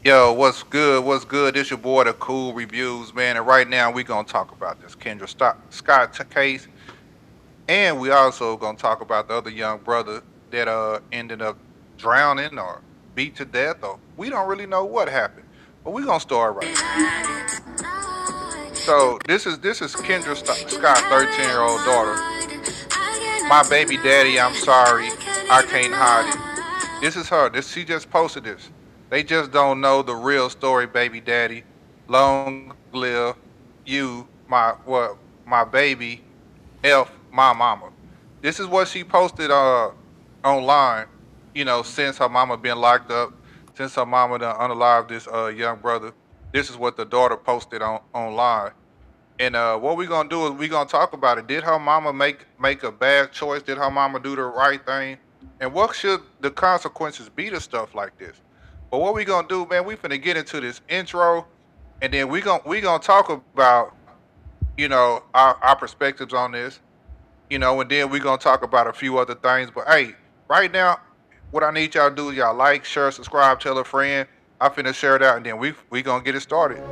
Yo, what's good? What's good? It's your boy, the Cool Reviews, man. And right now, we gonna talk about this Scott case, and we also gonna talk about the other young brother that ended up drowning or beat to death, or we don't really know what happened. But we gonna start right here. So this is Scott, 13-year-old daughter. My baby daddy, I'm sorry, I can't hide it. This is her. This She just posted this. They just don't know the real story, baby daddy. Long live you, my baby, F my mama. This is what she posted online. Since her mama been locked up, since her mama done unalived this young brother. This is what the daughter posted online. And what we gonna do is we gonna talk about it. Did her mama make a bad choice? Did her mama do the right thing? And what should the consequences be to stuff like this? But what we gonna do, man? We finna get into this intro, and then we gonna talk about our perspectives on this. And then we gonna talk about a few other things. But hey, right now, what I need y'all to do is y'all like, share, subscribe, tell a friend. I finna share it out, and then we gonna get it started.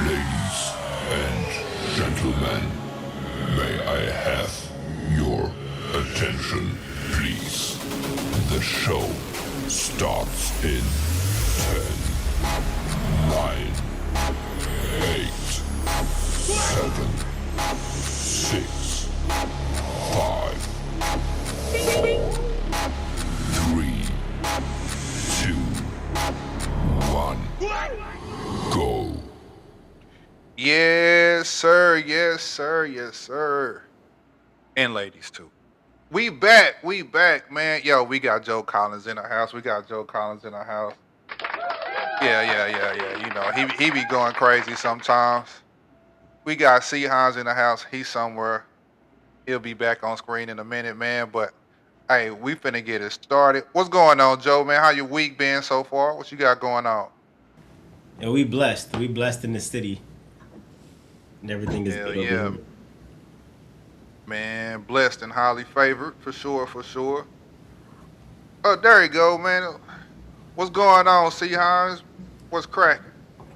Ladies and gentlemen, may I have your attention, please? The show starts in 10, 9, 8, 7, 6, 5, 4, 3, 2, 1, go. Yes, sir. Yes, sir. Yes, sir. And ladies too. We back. We back, man. Yo, we got Joe Collins in the house. We got Joe Collins in the house. Yeah, yeah, yeah, yeah. He be going crazy sometimes. We got C Hines in the house. He's somewhere. He'll be back on screen in a minute, man. But hey, we finna get it started. What's going on, Joe, man? How your week been so far? What you got going on? And we blessed. We blessed in the city. And everything is Hell good over yeah, here. man. Blessed and highly favored, for sure, for sure. Oh, there you go, man. What's going on, C Hines? What's cracking?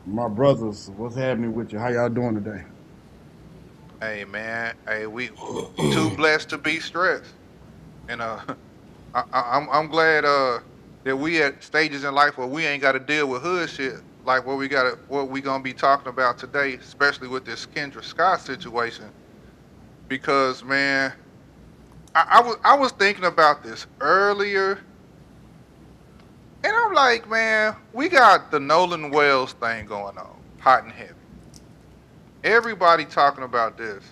My brothers, what's happening with you? How y'all doing today? Hey, man. Hey, we too blessed to be stressed, and I'm glad that we at stages in life where we ain't got to deal with hood shit like what we gonna be talking about today, especially with this Kendra Scott situation. Because man, I was thinking about this earlier, and I'm like, man, we got the Nolan Wells thing going on, hot and heavy. Everybody talking about this,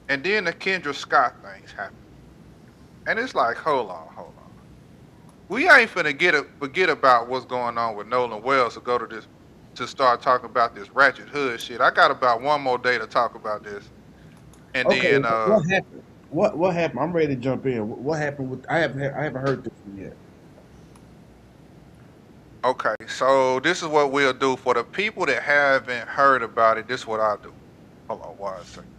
and then the Kendra Scott things happen, and it's like, hold on, hold on. We ain't finna forget about what's going on with Nolan Wells to start talking about this ratchet hood shit. I got about one more day to talk about this, and Okay, then what happened? What happened? I'm ready to jump in. What happened with? I haven't heard this one yet. okay. So this is what we'll do for the people that haven't heard about it. This is what I'll do. Hold on one second.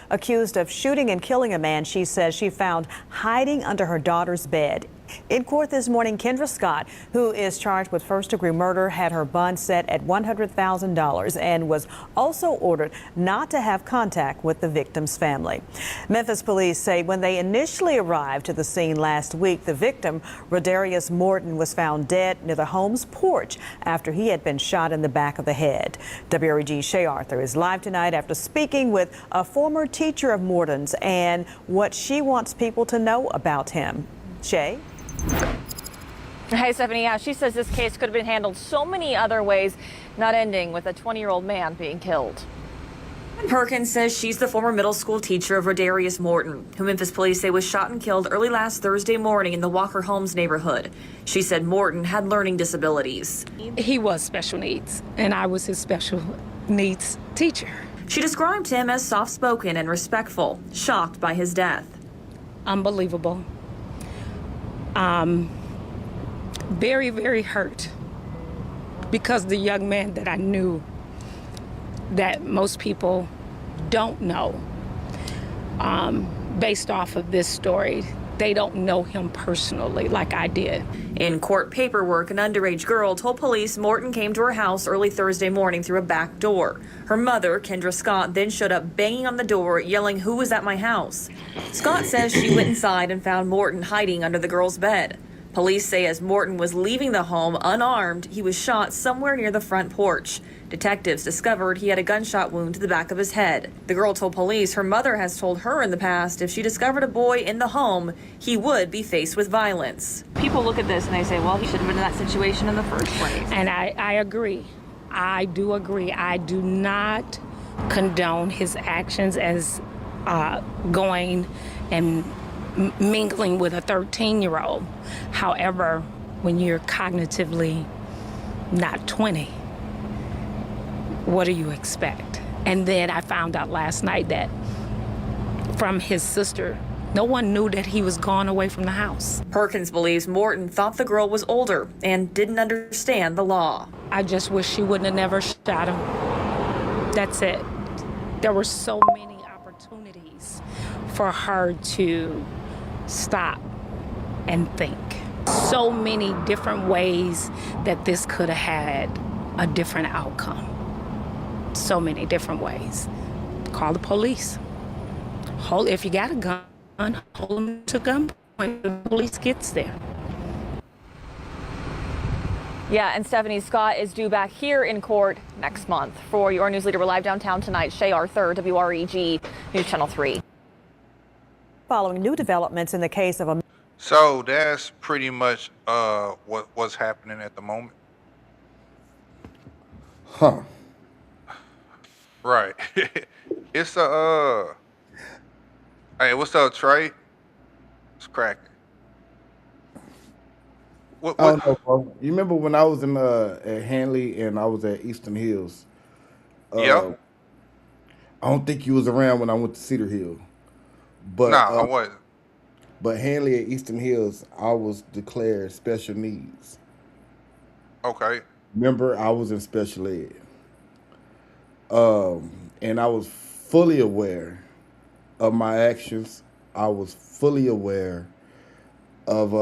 Accused of shooting and killing a man she says she found hiding under her daughter's bed. In court this morning, Kendra Scott, who is charged with first-degree murder, had her bond set at $100,000 and was also ordered not to have contact with the victim's family. Memphis police say when they initially arrived to the scene last week, the victim, Rodarius Morton, was found dead near the home's porch after he had been shot in the back of the head. WREG Shay Arthur is live tonight after speaking with a former teacher of Morton's and what she wants people to know about him. Shay? Hey, Stephanie, yeah, she says this case could have been handled so many other ways, not ending with a 20-year-old man being killed. Perkins says she's the former middle school teacher of Rodarius Morton, who Memphis police say was shot and killed early last Thursday morning in the Walker Homes neighborhood. She said Morton had learning disabilities. He was special needs, and I was his special needs teacher. She described him as soft-spoken and respectful, shocked by his death. Unbelievable. Very, very hurt because the young man that I knew that most people don't know based off of this story. They don't know him personally like I did. In court paperwork, an underage girl told police Morton came to her house early Thursday morning through a back door. Her mother, Kendra Scott, then showed up banging on the door, yelling, "Who was at my house?" Scott says she went inside and found Morton hiding under the girl's bed. Police say as Morton was leaving the home unarmed, he was shot somewhere near the front porch. Detectives discovered he had a gunshot wound to the back of his head. The girl told police her mother has told her in the past if she discovered a boy in the home, he would be faced with violence. People look at this and they say, well, he should have been in that situation in the first place. And I agree. I do agree. I do not condone his actions as going and mingling with a 13-year-old. However, when you're cognitively not 20, what do you expect? And then I found out last night that from his sister, no one knew that he was gone away from the house. Perkins believes Morton thought the girl was older and didn't understand the law. I just wish she wouldn't have never shot him. That's it. There were so many opportunities for her to stop and think. So many different ways that this could have had a different outcome. So many different ways. Call the police. If you got a gun, hold them to gunpoint when the police gets there. Yeah, and Stephanie, Scott is due back here in court next month. For your news leader, we're live downtown tonight. Shay Arthur, WREG News Channel 3. Following new developments in the case of a... So that's pretty much what's happening at the moment. Huh. Right. It's a hey, what's up, Trey? It's cracking. What? I don't know, bro. You remember when I was in at Hanley and I was at Eastern Hills? Yep. I don't think you was around when I went to Cedar Hill. But Nah, I wasn't. But Hanley at Eastern Hills, I was declared special needs. Okay. Remember, I was in special ed. And I was fully aware of my actions. I was fully aware of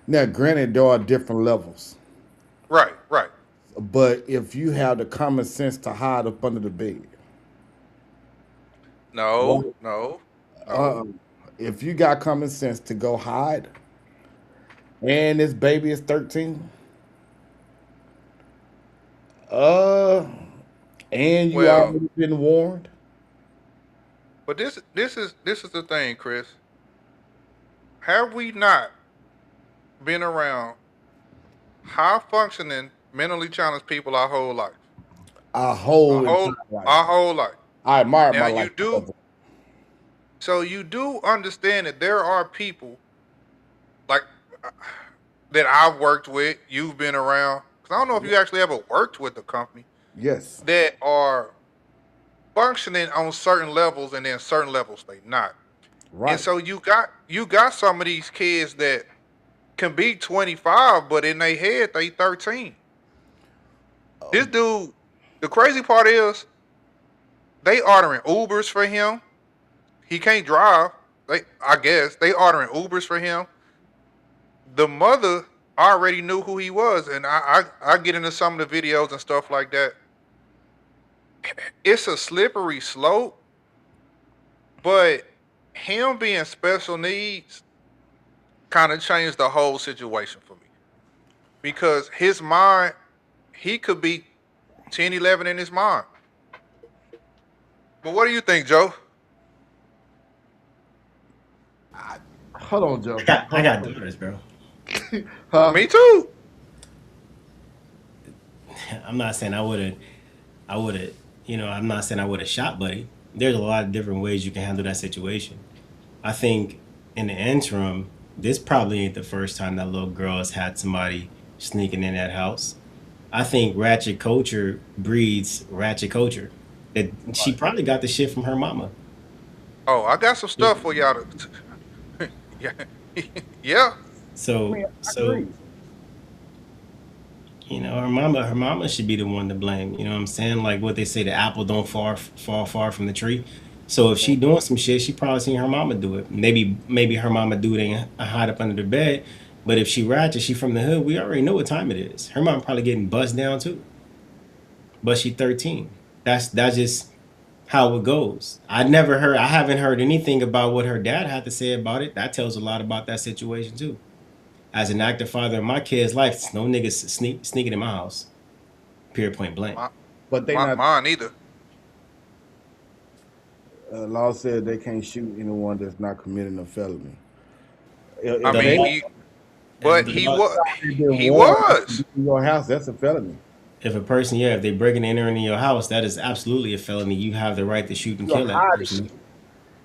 now granted there are different levels. Right. But if you have the common sense to hide up under the bed. No. If you got common sense to go hide and this baby is 13, and you already been warned. But this is the thing, Chris. Have we not been around high functioning mentally challenged people our whole life? Our whole life. I admire now my you life. do. So you do understand that there are people like that I've worked with, you've been around. Because I don't know if you actually ever worked with the company. Yes. That are functioning on certain levels and then certain levels they not. Right. And so you got some of these kids that can be 25, but in their head they 13. This dude, the crazy part is they ordering Ubers for him. He can't drive. I guess they ordering Ubers for him. The mother already knew who he was, and I get into some of the videos and stuff like that. It's a slippery slope, but him being special needs kind of changed the whole situation for me. Because his mind, he could be 10, 11 in his mind. But what do you think, Joe? Hold on, Joe. I got daughters, bro. Me too. I'm not saying I would have, I'm not saying I would have shot Buddy. There's a lot of different ways you can handle that situation. I think in the interim, this probably ain't the first time that little girl has had somebody sneaking in that house. I think ratchet culture breeds ratchet culture. She probably got the shit from her mama. Oh, I got some stuff for y'all to. Yeah. So her mama should be the one to blame. You know what I'm saying? Like what they say, the apple don't fall far from the tree. So if she doing some shit, she probably seen her mama do it. Maybe her mama do it and hide up under the bed. But if she ratchet, she from the hood. We already know what time it is. Her mom probably getting buzzed down too. But she 13. That's just how it goes. I haven't heard anything about what her dad had to say about it. That tells a lot about that situation too. As an active father in my kid's life, no niggas sneaking in my house. Period, point blank. My, But they not. mine either. Law said they can't shoot anyone that's not committing a felony. I If The mean, they law, but the he law, was, been he warned not to was. be in your house, that's a felony. if a person, yeah, if they breaking and entering in your house, that is absolutely a felony. You have the right to shoot and You're kill that hiding person. shit.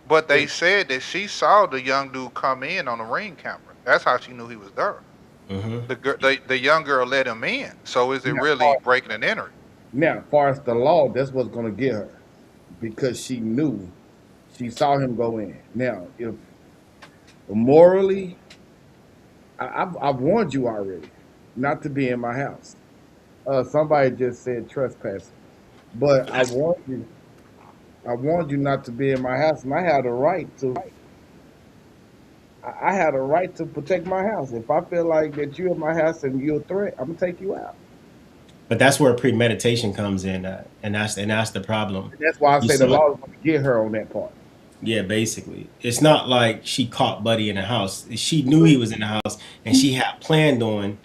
But they If, said that she saw the young dude come in on the ring camera. That's how she knew he was there. Hmm. The young girl let him in. So is it now, really breaking and entering? far as the law, that's what's gonna get her because she knew she saw him go in. Now, if morally, I've warned you already not to be in my house. Somebody just said trespassing, but I warned you not to be in my house, and I had a right to. I had a right to protect my house. If I feel like that you're in my house and you're a threat, I'm gonna take you out. But that's where premeditation comes in, and that's the problem. And that's why I You say the saw, law is gonna get her on that part. yeah, basically, it's not like she caught Buddy in the house. She knew he was in the house, and she had planned on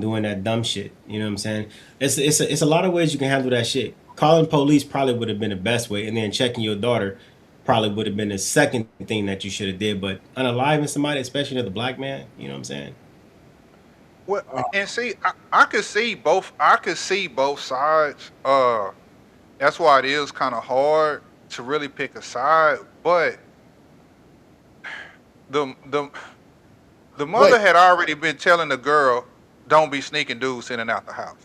doing that dumb shit. You know what I'm saying? It's a lot of ways you can handle that shit. Calling police probably would have been the best way, and then checking your daughter probably would have been the second thing that you should have did. But unaliving somebody, especially another black man, you know what I'm saying? Well, and see, I could see both. I could see both sides. That's why it is kind of hard to really pick a side. But the the the But mother had already been telling the girl, "Don't be sneaking dudes in and out the house."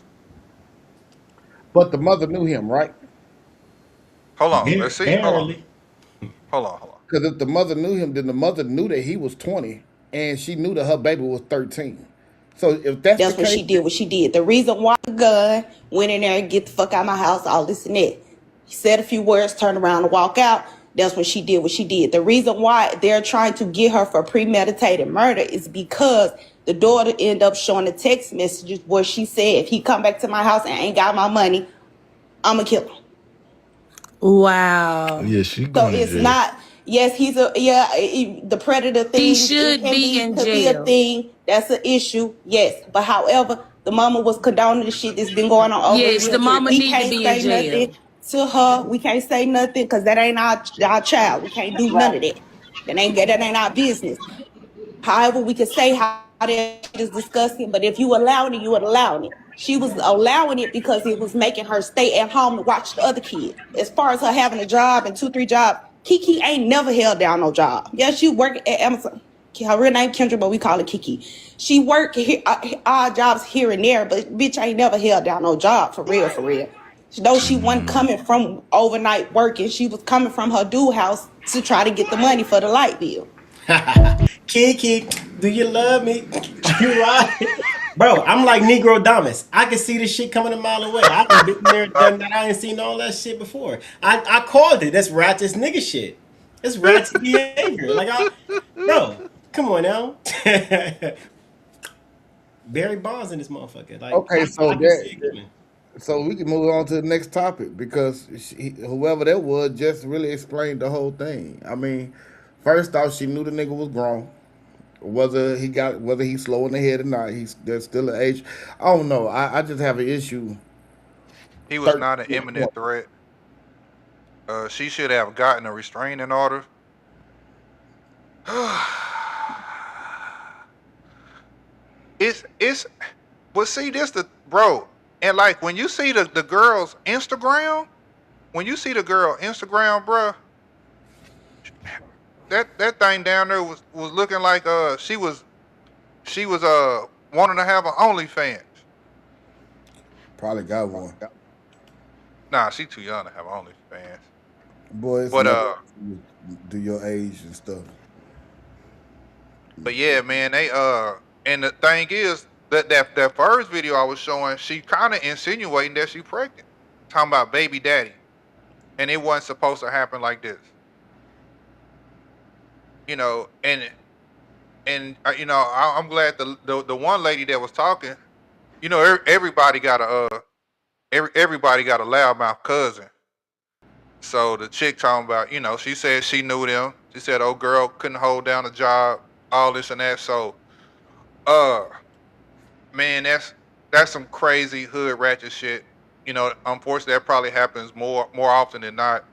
but the mother knew him, right? Hold on, let's see. Hold on, Barely. hold on. Because if the mother knew him, then the mother knew that he was 20, and she knew that her baby was 13. So if that's the That's what case, she did. What she did. The reason why the gun went in there and get the fuck out of my house, all this and that. He said a few words, turned around and walk out. That's when she did what she did. The reason why they're trying to get her for premeditated murder is because the daughter ended up showing the text messages where she said, if he come back to my house and ain't got my money, I'ma kill him. Wow. Yeah, she So going to it's jail. not. Yes, he's a the predator He thing. It should can be be in could be a jail. thing. That's an issue. Yes, but however, the mama was condoning the shit that's been going on over a Yes, the year. mama We need to can't be in say nothing jail. to her. We can't say nothing because that ain't our child. We can't do none of that. That ain't our business. However, we could say how that shit is disgusting, but if you allowing it, you are allowing it. She was allowing it because it was making her stay at home to watch the other kids. As far as her having a job and 2, 3 jobs, Kiki ain't never held down no job. Yeah, she worked at Amazon. Her real name Kendra, but we call her Kiki. She worked odd jobs here and there, but bitch ain't never held down no job for real, for real. Though she wasn't coming from overnight working, she was coming from her dude house to try to get the money for the light bill. Kiki, do you love me? You right. Bro, I'm like Negro Damas. I can see this shit coming a mile away. I done been there, done that. I ain't seen all that shit before. I called it. That's ratchet nigga shit. It's ratchet behavior. Bro, come on now. Barry Bonds in this motherfucker. Like, okay, so I can see it coming. so we can move on to the next topic because whoever that was just really explained the whole thing. I mean, first off, she knew the nigga was grown. Whether he's slow in the head or not, there's still an age. I don't know. I just have an issue. He was 13 not an and 20. imminent threat. She should have gotten a restraining order. It's but see this the bro, and like when you see the girl's Instagram, when you see the girl Instagram, bro, that thing down there was looking like she was wanting to have an OnlyFans. Probably got one. Nah, she too young to have OnlyFans. Boy, it's But nothing do your age and stuff. but yeah, man, and the thing is that first video I was showing, she kind of insinuating that she pregnant, talking about baby daddy, and it wasn't supposed to happen like this. you know, I'm glad the one lady that was talking, everybody got everybody got a loudmouth cousin. So the chick talking about, she said she knew them. She said, "Oh, girl couldn't hold down a job, all this and that." So, uh, man, that's some crazy hood ratchet shit. Unfortunately, that probably happens more often than not.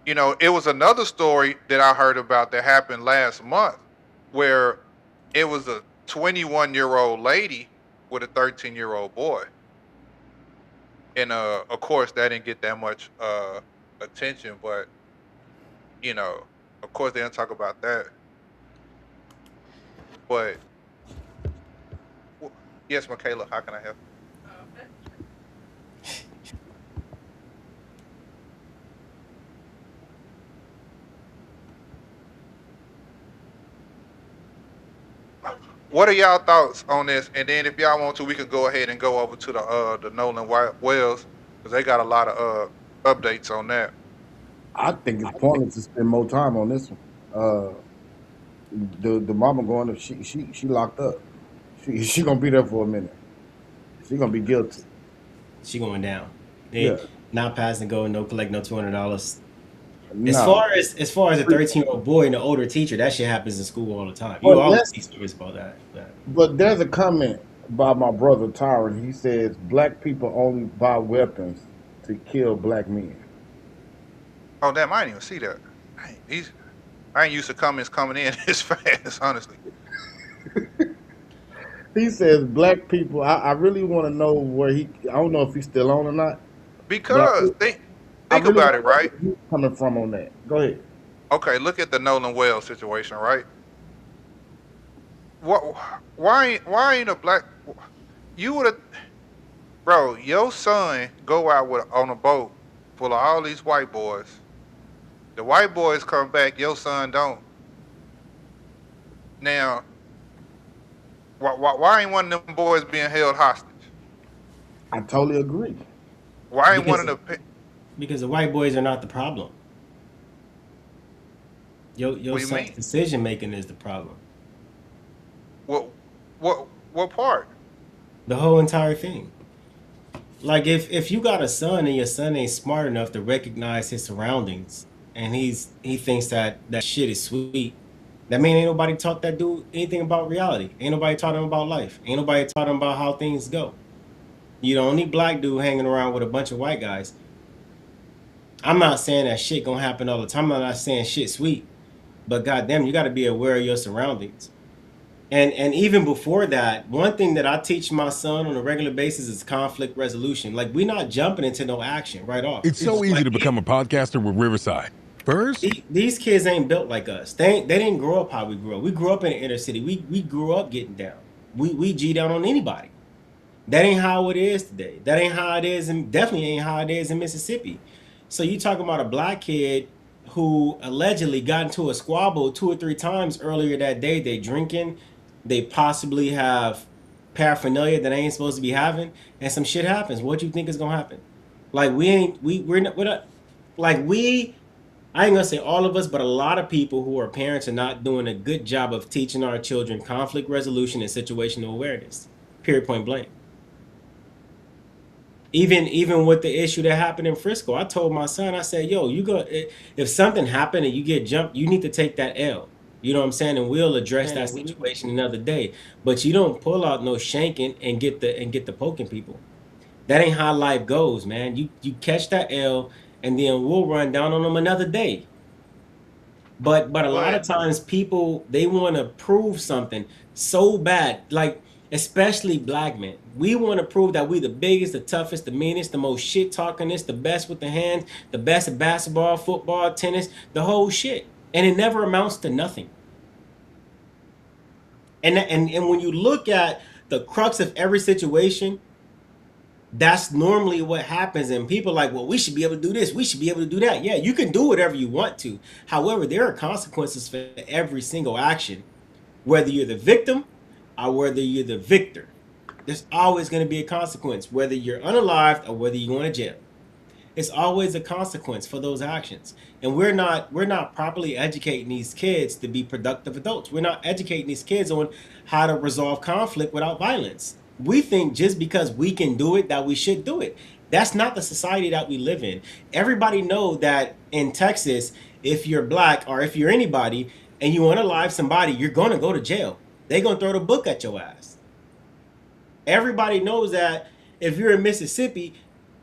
It was another story that I heard about that happened last month, where it was a 21-year-old lady with a 13-year-old boy, and of course, that didn't get that much attention, but you know, of course, they didn't talk about that. But yes, Michaela, how can I help? What are y'all thoughts on this? And then if y'all want to, we could go ahead and go over to the Nolan White Wells, because they got a lot of updates on that. I think it's pointless to spend more time on this one. The mama going to she locked up. She gonna be there for a minute. She gonna be guilty. She going down. Yeah. They not passing go, no collect no $200. No. As far as a 13-year-old boy and an older teacher, that shit happens in school all the time. You But always see stories about that. but there's a comment by my brother Tyron. He says black people only buy weapons to kill black men. Oh, damn, I didn't even see that. I ain't used to comments coming in this fast, honestly. He says black people. I really want to know where he. I don't know if he's still on or not. Because I think really about it, want to know right? where he's coming from on that. Go ahead. Okay, look at the Nolan Wells situation, right? What? Why ain't a black? You would have, bro. Your son go out on a boat full of all these white boys. The white boys come back. Your son don't. Now, why ain't one of them boys being held hostage? I totally agree. Why ain't one of the? Because the white boys are not the problem. Your What do you son's mean? decision making is the problem. What part? The whole entire thing. Like if you got a son and your son ain't smart enough to recognize his surroundings, and he thinks that shit is sweet, that mean ain't nobody taught that dude anything about reality. Ain't nobody taught him about life. Ain't nobody taught him about how things go. You the only black dude hanging around with a bunch of white guys. I'm not saying that shit gonna happen all the time. I'm not saying shit sweet, but goddamn, you got to be aware of your surroundings. And even before that, one thing that I teach my son on a regular basis is conflict resolution. Like, we're not jumping into no action right off. It's so easy to become a podcaster with Riverside. First, these kids ain't built like us. They didn't grow up how we grew up. We grew up in the inner city. We grew up getting down. We G down on anybody. That ain't how it is today. That ain't how it is, and definitely ain't how it is in Mississippi. So you talking about a black kid who allegedly got into a squabble 2 or 3 times earlier that day. They drinking, they possibly have paraphernalia that they ain't supposed to be having, and some shit happens. What you think is gonna happen? Like we're not like we. I ain't gonna say all of us, but a lot of people who are parents are not doing a good job of teaching our children conflict resolution and situational awareness. Period. Point blank. Even with the issue that happened in Frisco, I told my son, I said, "Yo, if something happened and you get jumped, you need to take that L. You know what I'm saying? And we'll address that situation another day. But you don't pull out no shanking and get the poking people. That ain't how life goes, man. You catch that L, and then we'll run down on them another day. But a lot of times people, they want to prove something so bad, like especially black men. We want to prove that we the biggest, the toughest, the meanest, the most shit talkingest, the best with the hands, the best at basketball, football, tennis, the whole shit. And it never amounts to nothing. And when you look at the crux of every situation, that's normally what happens. And people are like, well, we should be able to do this. We should be able to do that. Yeah, you can do whatever you want to. However, there are consequences for every single action, whether you're the victim or whether you're the victor. There's always going to be a consequence, whether you're unalived or whether you're going to jail. It's always a consequence for those actions. And we're not properly educating these kids to be productive adults. We're not educating these kids on how to resolve conflict without violence. We think just because we can do it that we should do it. That's not the society that we live in. Everybody know that in Texas, if you're black or if you're anybody and you unalive somebody, you're gonna go to jail. They're gonna throw the book at your ass. Everybody knows that if you're in Mississippi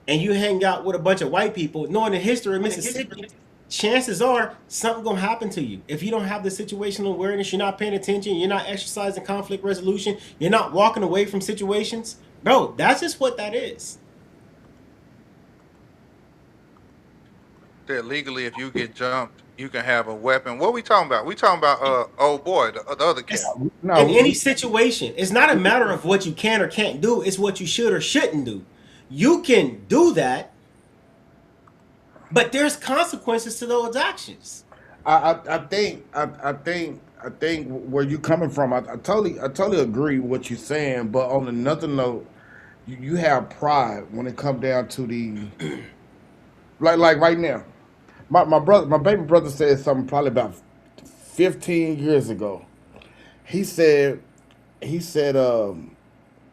and you hang out with a bunch of white people, knowing the history of Mississippi, chances are something gonna happen to you. If you don't have the situational awareness, you're not paying attention, you're not exercising conflict resolution, you're not walking away from situations, bro, that's just what that is. That legally, if you get jumped, you can have a weapon. What we talking about? We talking about old boy, the other kid. No, In any situation, it's not a matter of what you can or can't do, it's what you should or shouldn't do. You can do that, but there's consequences to those actions. I think where you coming from, I totally agree with what you're saying. But on another note, you have pride when it come down to the like right now. My baby brother said something probably about 15 years ago. He said he said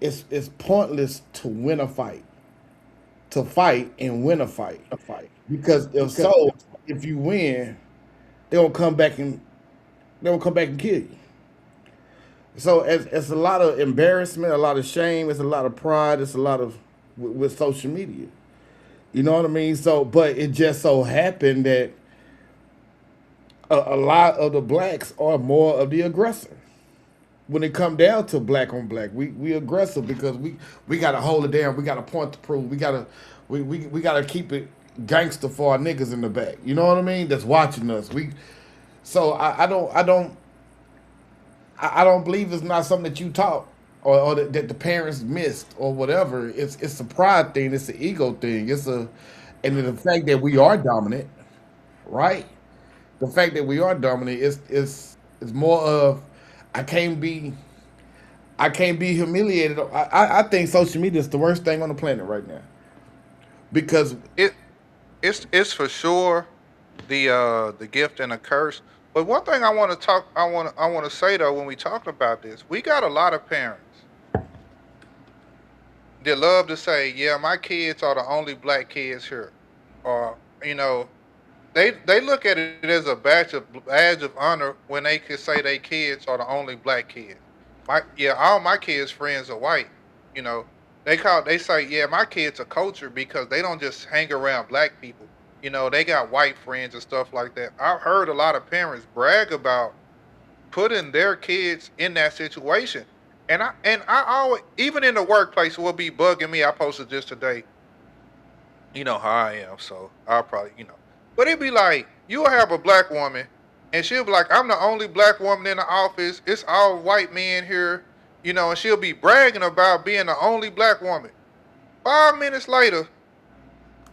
it's pointless to win a fight, to fight and win a fight, because if you win, they don't come back and kill you. So it's a lot of embarrassment, a lot of shame, it's a lot of pride, it's a lot of with social media. You know what I mean? So, but it just so happened that a lot of the blacks are more of the aggressor. When it come down to black on black, we aggressive because we gotta hold it down. We got a point to prove. We gotta keep it gangster for our niggas in the back. You know what I mean? That's watching us. So I don't believe it's not something that you taught or that the parents missed or whatever. It's a pride thing. It's an ego thing. And the fact that we are dominant, right? The fact that we are dominant is more of I can't be I can't be humiliated. I think social media is the worst thing on the planet right now because It it's for sure the gift and a curse. But one thing I want to say though when we talk about this, we got a lot of parents that love to say, "Yeah, my kids are the only black kids here," or you know, they look at it as a badge of honor when they can say their kids are the only black kids. All my kids' friends are white. You know, they say, yeah, my kids are cultured because they don't just hang around black people. You know, they got white friends and stuff like that. I've heard a lot of parents brag about putting their kids in that situation. And I always, even in the workplace, it will be bugging me. I posted this today. You know how I am, so I'll probably, But it'd be like you'll have a black woman, and she'll be like, "I'm the only black woman in the office. It's all white men here," and she'll be bragging about being the only black woman. 5 minutes later,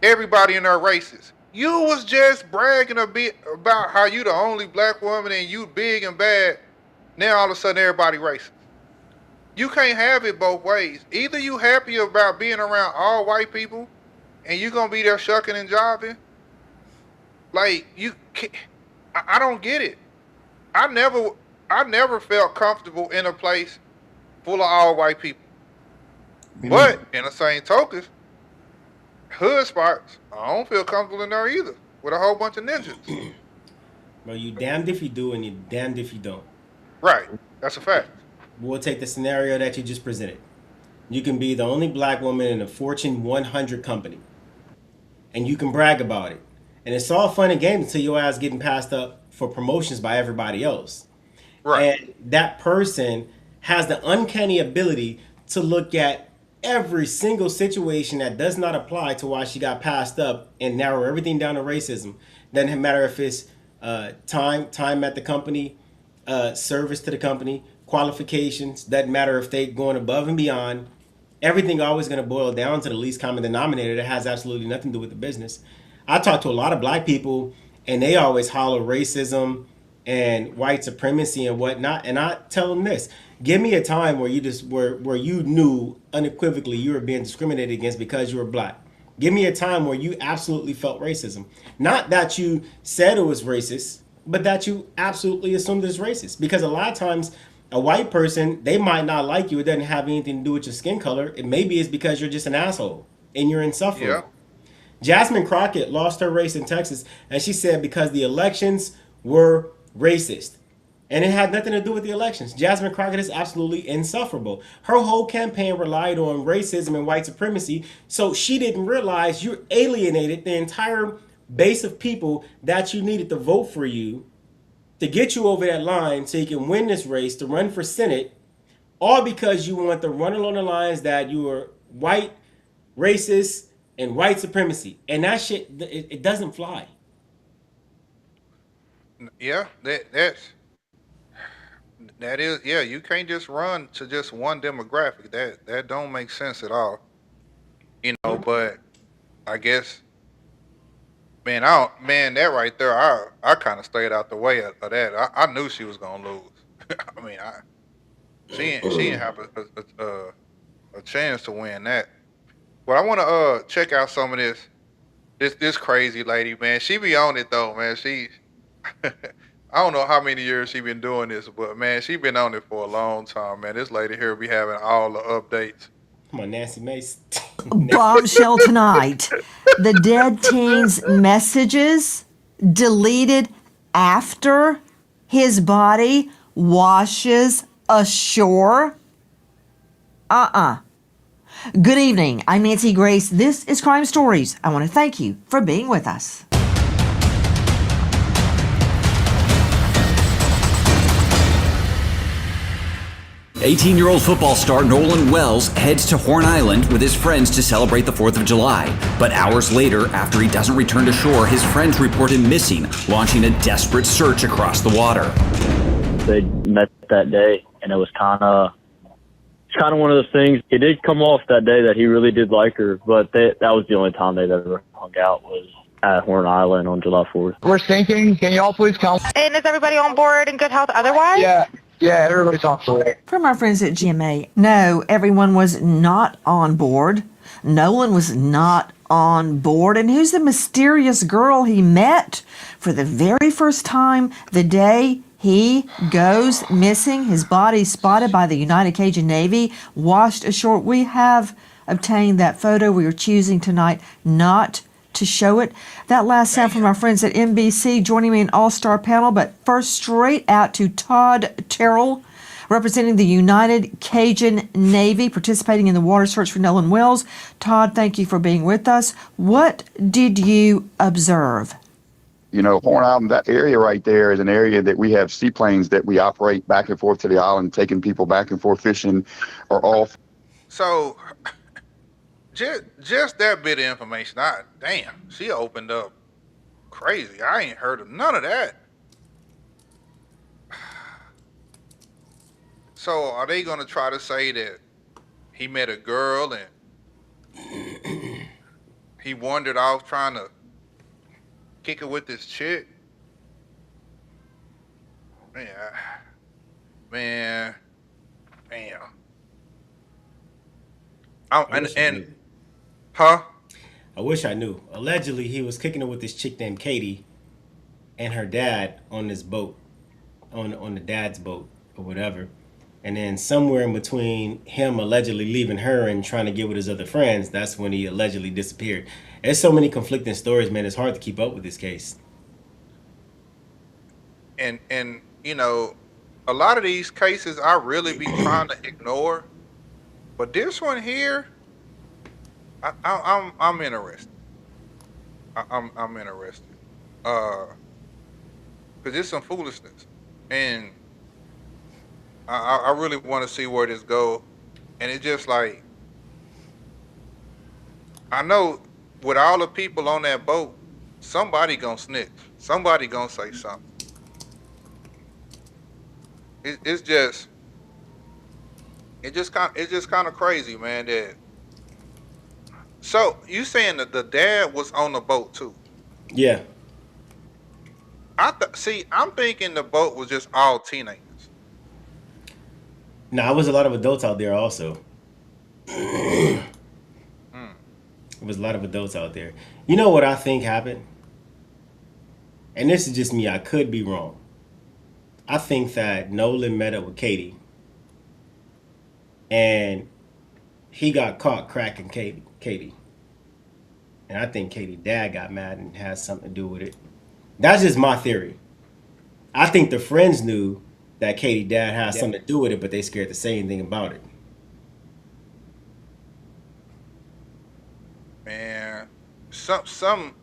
everybody in there racist. You was just bragging a bit about how you the only black woman and you big and bad. Now all of a sudden everybody racist. You can't have it both ways. Either you happy about being around all white people and you gonna be there shucking and jiving. Like you, I don't get it. I never, I never felt comfortable in a place full of all white people. me But neither. in the same token, hood spots, I don't feel comfortable in there either with a whole bunch of ninjas. Bro, you damned if you do and you damned if you don't. Right, that's a fact. We'll take the scenario that you just presented. You can be the only black woman in a Fortune 100 company, and you can brag about it. And it's all fun and games until your ass getting passed up for promotions by everybody else. Right. And that person has the uncanny ability to look at every single situation that does not apply to why she got passed up and narrow everything down to racism. Doesn't matter if it's time at the company, service to the company, qualifications. Doesn't matter if they going above and beyond. Everything always going to boil down to the least common denominator that has absolutely nothing to do with the business. I talk to a lot of black people, and they always holler racism and white supremacy and whatnot. And I tell them this: give me a time where you just where you knew unequivocally you were being discriminated against because you were black. Give me a time where you absolutely felt racism. Not that you said it was racist, but that you absolutely assumed it's racist. Because a lot of times, a white person, they might not like you. It doesn't have anything to do with your skin color. It maybe it's because you're just an asshole and you're Yeah. insufferable. Jasmine Crockett lost her race in Texas, and she said because the elections were racist. And it had nothing to do with the elections. Jasmine Crockett is absolutely insufferable. Her whole campaign relied on racism and white supremacy, so she didn't realize you alienated the entire base of people that you needed to vote for you to get you over that line so you can win this race to run for Senate, all because you want to run along the lines that you are white, racist, and white supremacy. And that shit, it doesn't fly. Yeah, that is, yeah. You can't just run to just one demographic. That don't make sense at all. But I guess, man, that right there, I kind of stayed out the way of that. I knew she was gonna lose. I mean, she didn't have a chance to win that. But I want to check out some of this crazy lady, man. She be on it though, man. She I don't know how many years she been doing this, but man, she been on it for a long time, man. This lady here be having all the updates. Come on, Nancy Mace. Bombshell tonight. The dead teen's messages deleted after his body washes ashore. Good evening. I'm Nancy Grace. This is Crime Stories. I want to thank you for being with us. Eighteen-year-old football star Nolan Wells heads to Horn Island with his friends to celebrate the 4th of July. But hours later, after he doesn't return to shore, his friends report him missing, launching a desperate search across the water. They met that day, and it was kind of one of those things. It did come off that day that he really did like her, but that was the only time they'd ever hung out was at Horn Island on July 4th. We're sinking. Can y'all please come? And is everybody on board in good health otherwise? Yeah, everybody's on board. From our friends at GMA, no, everyone was not on board. Nolan was not on board. And who's the mysterious girl he met for the very first time the day he goes missing? His body spotted by the United Cajun Navy, washed ashore. We have obtained that photo. We are choosing tonight not to show it. That last sound from our friends at NBC joining me in all-star panel, but first straight out to Todd Terrell, representing the United Cajun Navy, participating in the water search for Nolan Wells. Todd, thank you for being with us. What did you observe? Horn Island, that area right there is an area that we have seaplanes that we operate back and forth to the island, taking people back and forth fishing or off. So, just that bit of information, damn, she opened up crazy. I ain't heard of none of that. So, are they gonna try to say that he met a girl and he wandered off trying to kick it with this chick? Man. Huh? I wish I knew. Allegedly, he was kicking it with this chick named Katie and her dad on this boat, on the dad's boat or whatever. And then somewhere in between him allegedly leaving her and trying to get with his other friends, that's when he allegedly disappeared. There's so many conflicting stories, man. It's hard to keep up with this case. And a lot of these cases I really be trying to ignore, but this one here, I'm interested. I'm interested. Cause it's some foolishness, and I really want to see where this go. And it's just like, I know with all the people on that boat, somebody gonna snitch. Somebody gonna say something. It's just kind of crazy, man. That. So you saying that the dad was on the boat too? Yeah. I'm thinking the boat was just all teenagers. Nah, there was a lot of adults out there also. There was a lot of adults out there. You know what I think happened? And this is just me. I could be wrong. I think that Nolan met up with Katie, and he got caught cracking Katie. And I think Katie's dad got mad and has something to do with it. That's just my theory. I think the friends knew that Katie's dad had something to do with it, but they scared to say anything about it. Man, some,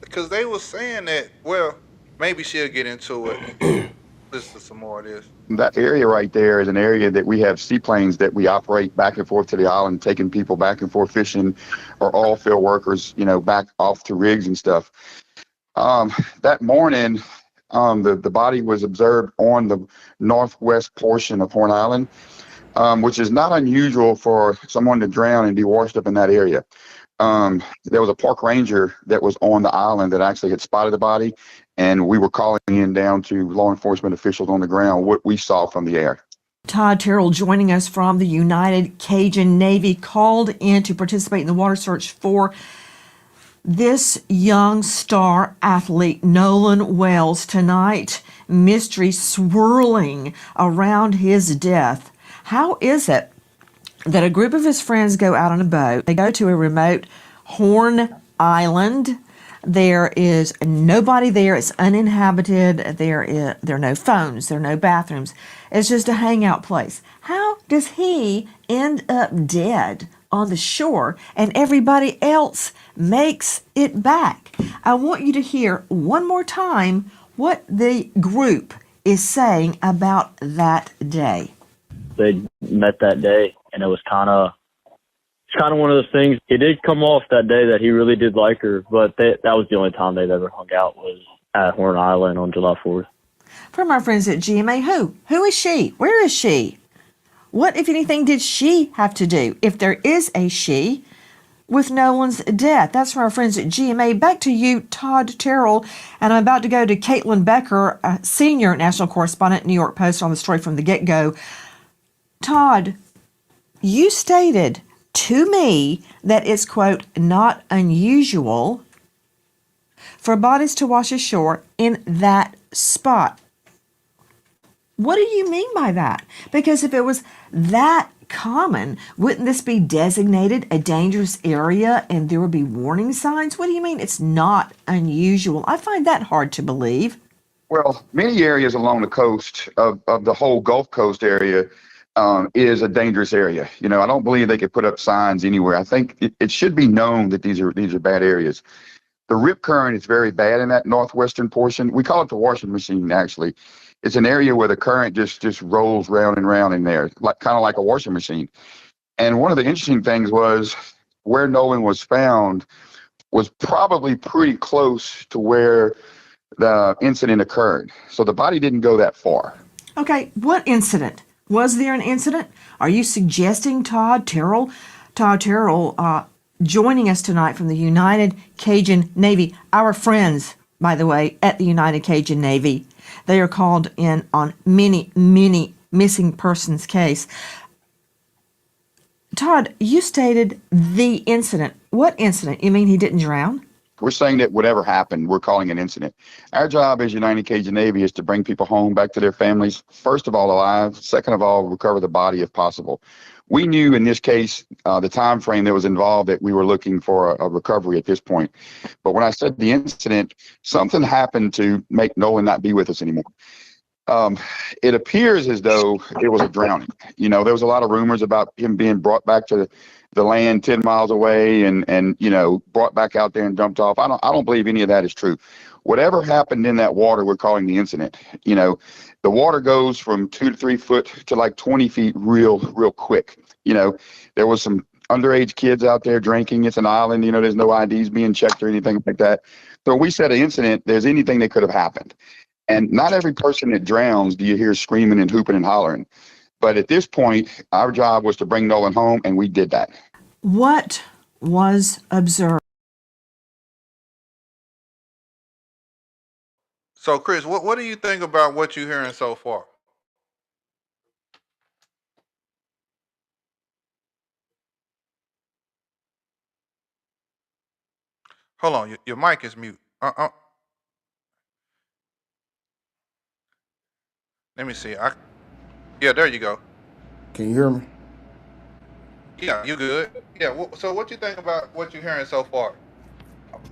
because they were saying that. Well, maybe she'll get into it. Listen to some more of this. That area right there is an area that we have seaplanes that we operate back and forth to the island, taking people back and forth fishing, or all field workers, back off to rigs and stuff. That morning, the body was observed on the northwest portion of Horn Island, which is not unusual for someone to drown and be washed up in that area. There was a park ranger that was on the island that actually had spotted the body, and we were calling in down to law enforcement officials on the ground what we saw from the air. Todd Terrell, joining us from the United Cajun Navy, called in to participate in the water search for this young star athlete, Nolan Wells. Tonight, mystery swirling around his death. How is it that a group of his friends go out on a boat? They go to a remote Horn Island. There is nobody there. It's uninhabited. There are no phones. There are no bathrooms. It's just a hangout place. How does he end up dead on the shore and everybody else makes it back? I want you to hear one more time what the group is saying about that day. They met that day, and it was kind of one of those things. It did come off that day that he really did like her, but that was the only time they'd ever hung out, was at Horn Island on July 4th. From our friends at GMA, who is she? Where is she? What, if anything, did she have to do, if there is a she, with Nolan's death? That's from our friends at GMA. Back to you, Todd Terrell. And I'm about to go to Caitlin Becker, a senior national correspondent, New York Post, on the story from the get-go. Todd, you stated to me that it's, quote, not unusual for bodies to wash ashore in that spot. What do you mean by that? Because if it was that common, wouldn't this be designated a dangerous area and there would be warning signs? What do you mean it's not unusual? I find that hard to believe. Well, many areas along the coast of the whole Gulf Coast area is a dangerous area. I don't believe they could put up signs anywhere. I think it should be known that these are bad areas. The rip current is very bad in that northwestern portion. We call it the washing machine, actually. It's an area where the current just rolls round and round in there, kind of like a washing machine. And one of the interesting things was where Nolan was found was probably pretty close to where the incident occurred. So the body didn't go that far. Okay, what incident? Was there an incident? Are you suggesting Todd Terrell, joining us tonight from the United Cajun Navy, our friends, by the way, at the United Cajun Navy. They are called in on many, many missing persons case. Todd, you stated the incident. What incident? You mean he didn't drown? We're saying that whatever happened, we're calling an incident. Our job as United Cajun Navy is to bring people home, back to their families, first of all, alive, second of all, recover the body if possible. We knew in this case, the time frame that was involved, that we were looking for a recovery at this point. But when I said the incident, something happened to make Nolan not be with us anymore. It appears as though it was a drowning. There was a lot of rumors about him being brought back to the land 10 miles away and brought back out there and dumped off. I don't believe any of that is true. Whatever happened in that water, we're calling the incident. The water goes from 2 to 3 foot to like 20 feet real quick. There was some underage kids out there drinking. It's an island, there's no IDs being checked or anything like that. So when we said an incident, there's anything that could have happened. And not every person that drowns do you hear screaming and hooping and hollering. But at this point, our job was to bring Nolan home, and we did that. What was observed? So, Chris, what do you think about what you're hearing so far? Hold on, your mic is mute. Let me see. Yeah, there you go. Can you hear me? Yeah, you good? Yeah. So what you think about what you're hearing so far?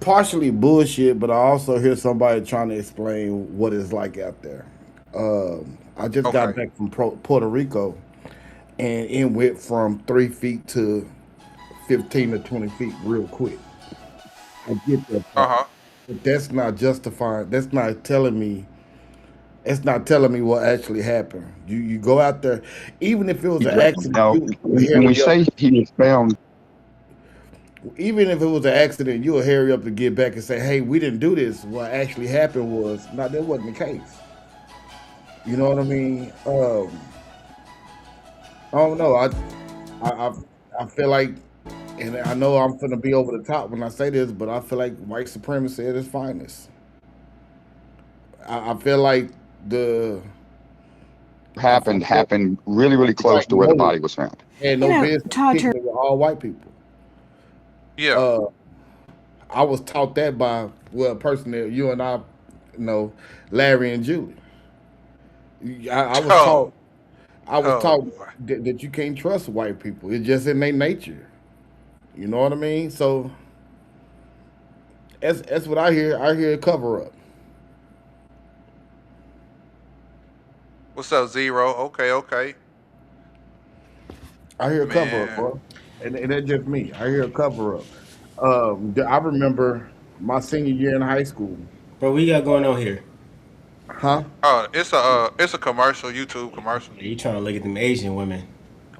Partially bullshit, but I also hear somebody trying to explain what it's like out there. I just got Okay. back from Puerto Rico, and it went from 3 feet to 15 to 20 feet real quick. I get that Uh part, huh. but that's not justifying. That's not telling me. It's not telling me what actually happened. You go out there, even if it was an Exactly. accident, Now, you when we hurry up. say he was found, Even if it was an accident, you'll hurry up to get back and say, "Hey, we didn't do this." What actually happened was, no, that wasn't the case. You know what I mean? I don't know. I, I, I feel like, and I know I'm gonna be over the top when I say this, but I feel like white supremacy at its finest. I feel like the, I feel happened really, really close like to where the no, body was found. had You no know, business Todd, kicking it with all white people. Yeah. Uh, I was taught that by well, a person that you and I know, Larry and Julie. I was Oh. taught I was Oh taught boy. that you can't trust white people. It's just in their nature. You know what I mean? So that's what I hear. I hear a cover up. What's up, Zero? Okay. Okay. I hear a cover up, Man. bro. And that's just me. I hear a cover up. I remember my senior year in high school. Bro, what you got going on here? Huh? It's a commercial, YouTube commercial. You trying to look at them Asian women?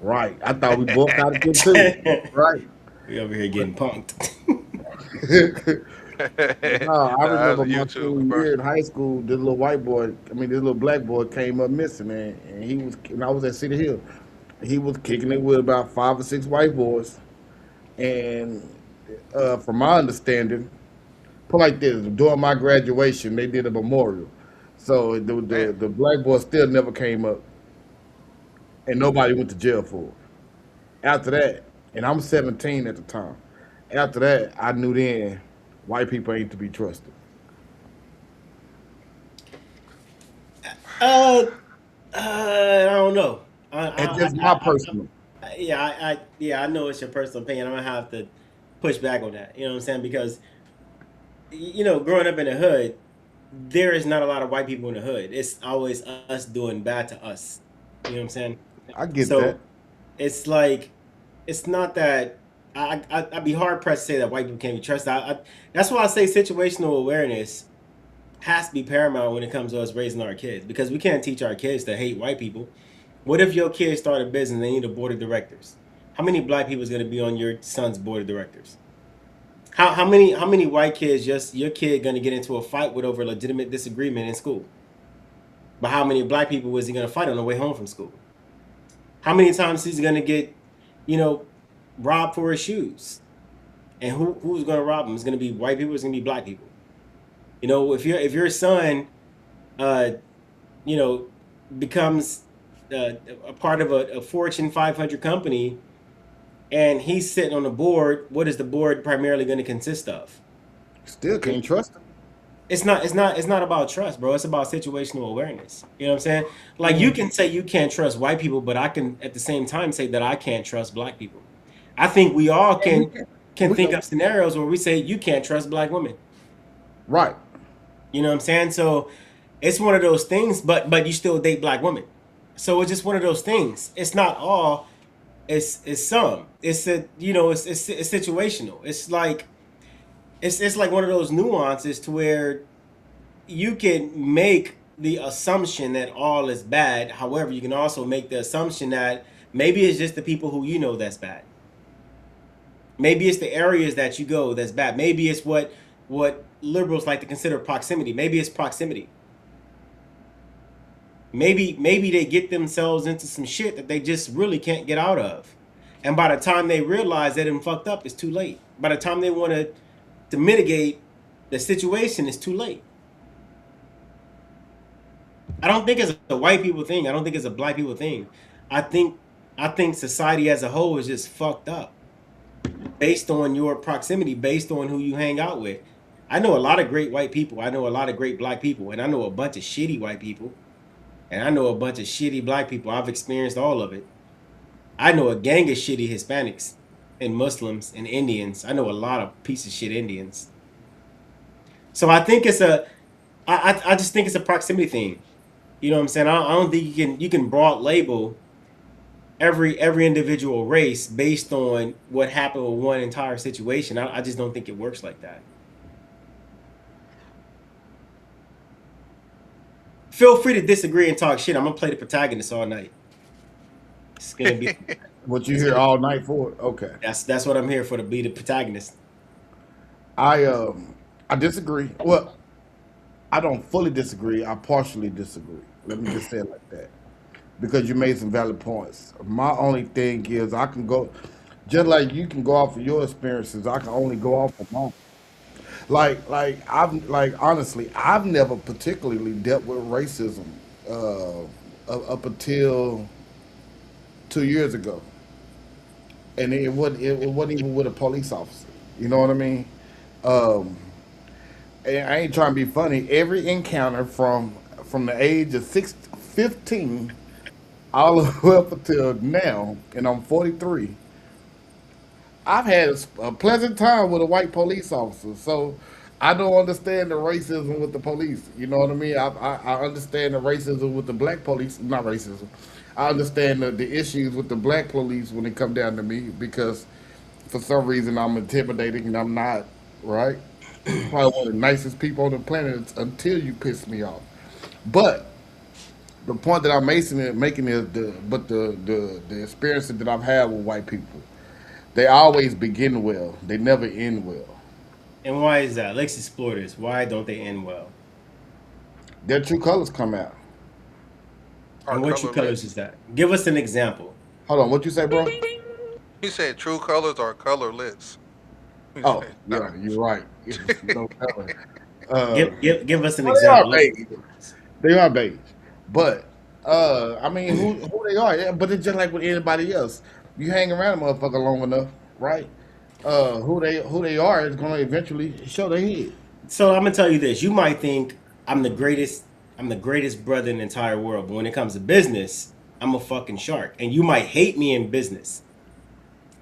Right. I thought we both got it good too. Right. We over here getting punked. But no, I Nah, it's remember a my YouTube senior year in commercial. high school. This little white boy, this little black boy came up missing, man. And I was at City Hill. He was kicking it with about 5 or 6 white boys. And from my understanding, put like this, during my graduation, they did a memorial. So Damn. the black boy still never came up, and nobody went to jail for it. After that, and I'm 17 at the time. After that, I knew then white people ain't to be trusted. uh, I don't know. And just my personal. Yeah, I know it's your personal opinion. I'm gonna have to push back on that. You know what I'm saying? Because growing up in the hood, there is not a lot of white people in the hood. It's always us doing bad to us. You know what I'm saying? I get So that. it's like it's not that I'd be hard pressed to say that white people can't be trusted. That's why I say situational awareness has to be paramount when it comes to us raising our kids, because we can't teach our kids to hate white people. What if your kids start a business and they need a board of directors? How many black people is going to be on your son's board of directors? How many white kids just your kid going to get into a fight with over legitimate disagreement in school? But how many black people was he going to fight on the way home from school? How many times he's going to get, you know, robbed for his shoes? And who's going to rob him? It's going to be white people. It's going to be black people. If your son, uh, you know, becomes a part of a Fortune 500 company, and he's sitting on the board, what is the board primarily going to consist of? Still can't trust them. It's not about trust, bro. It's about situational awareness. You know what I'm saying? Like, you can say you can't trust white people, but I can at the same time say that I can't trust black people. I think we all And can think of scenarios where we say you can't trust black women. Right. You know what I'm saying? So it's one of those things, but you still date black women. So it's just one of those things. It's not all. It's some. It's situational. It's like one of those nuances to where you can make the assumption that all is bad. However, you can also make the assumption that maybe it's just the people who you know that's bad. Maybe it's the areas that you go that's bad. Maybe it's what liberals like to consider proximity. Maybe it's proximity. Maybe they get themselves into some shit that they just really can't get out of. And by the time they realize they done fucked up, it's too late. By the time they want to mitigate the situation, it's too late. I don't think it's a white people thing. I don't think it's a black people thing. I think society as a whole is just fucked up. based on your proximity, based on who you hang out with. I know a lot of great white people. I know a lot of great black people, and I know a bunch of shitty white people, and I know a bunch of shitty black people. I've experienced all of it. I know a gang of shitty Hispanics and Muslims and Indians. I know a lot of piece of shit Indians. So I think I just think it's a proximity thing. You know what I'm saying? I don't think you can broad label every individual race based on what happened with one entire situation. I just don't think it works like that. Feel free to disagree and talk shit. I'm gonna play the protagonist all night. It's gonna be What you here all night for? Okay. that's what I'm here for, to be the protagonist. I disagree. Well, I don't fully disagree. I partially disagree. Let me just say it like that. Because you made some valid points. My only thing is I can go just like you can go off of your experiences, I can only go off of mine. Like honestly, I've never particularly dealt with racism up until 2 years ago, and it wasn't even with a police officer. You know what I mean? Um, and I ain't trying to be funny. Every encounter from the age of 15 all the way up until now, and I'm 43. I've had a pleasant time with a white police officer, so I don't understand the racism with the police. You know what I mean? I understand the racism with the black police, not racism. I understand the issues with the black police when it come down to me because for some reason I'm intimidating and I'm not, right? Probably one of the nicest people on the planet until you piss me off. But the point that I'm making is the experiences that I've had with white people. They always begin well. They never end well. And why is that? Let's explore this. Why don't they end well? Their true colors come out. And what true colors is that? Give us an example. Hold on, what you say, bro? He said true colors are colorless. Oh, yeah, you're right. No color. Give us an Well, they are example. beige. They are beige. But I mean, who they are? Yeah, but it's just like with anybody else. You hang around a motherfucker long enough, right? Who they are is gonna eventually show their head. So I'm gonna tell you this. You might think I'm the greatest. I'm the greatest brother in the entire world. But when it comes to business, I'm a fucking shark. And you might hate me in business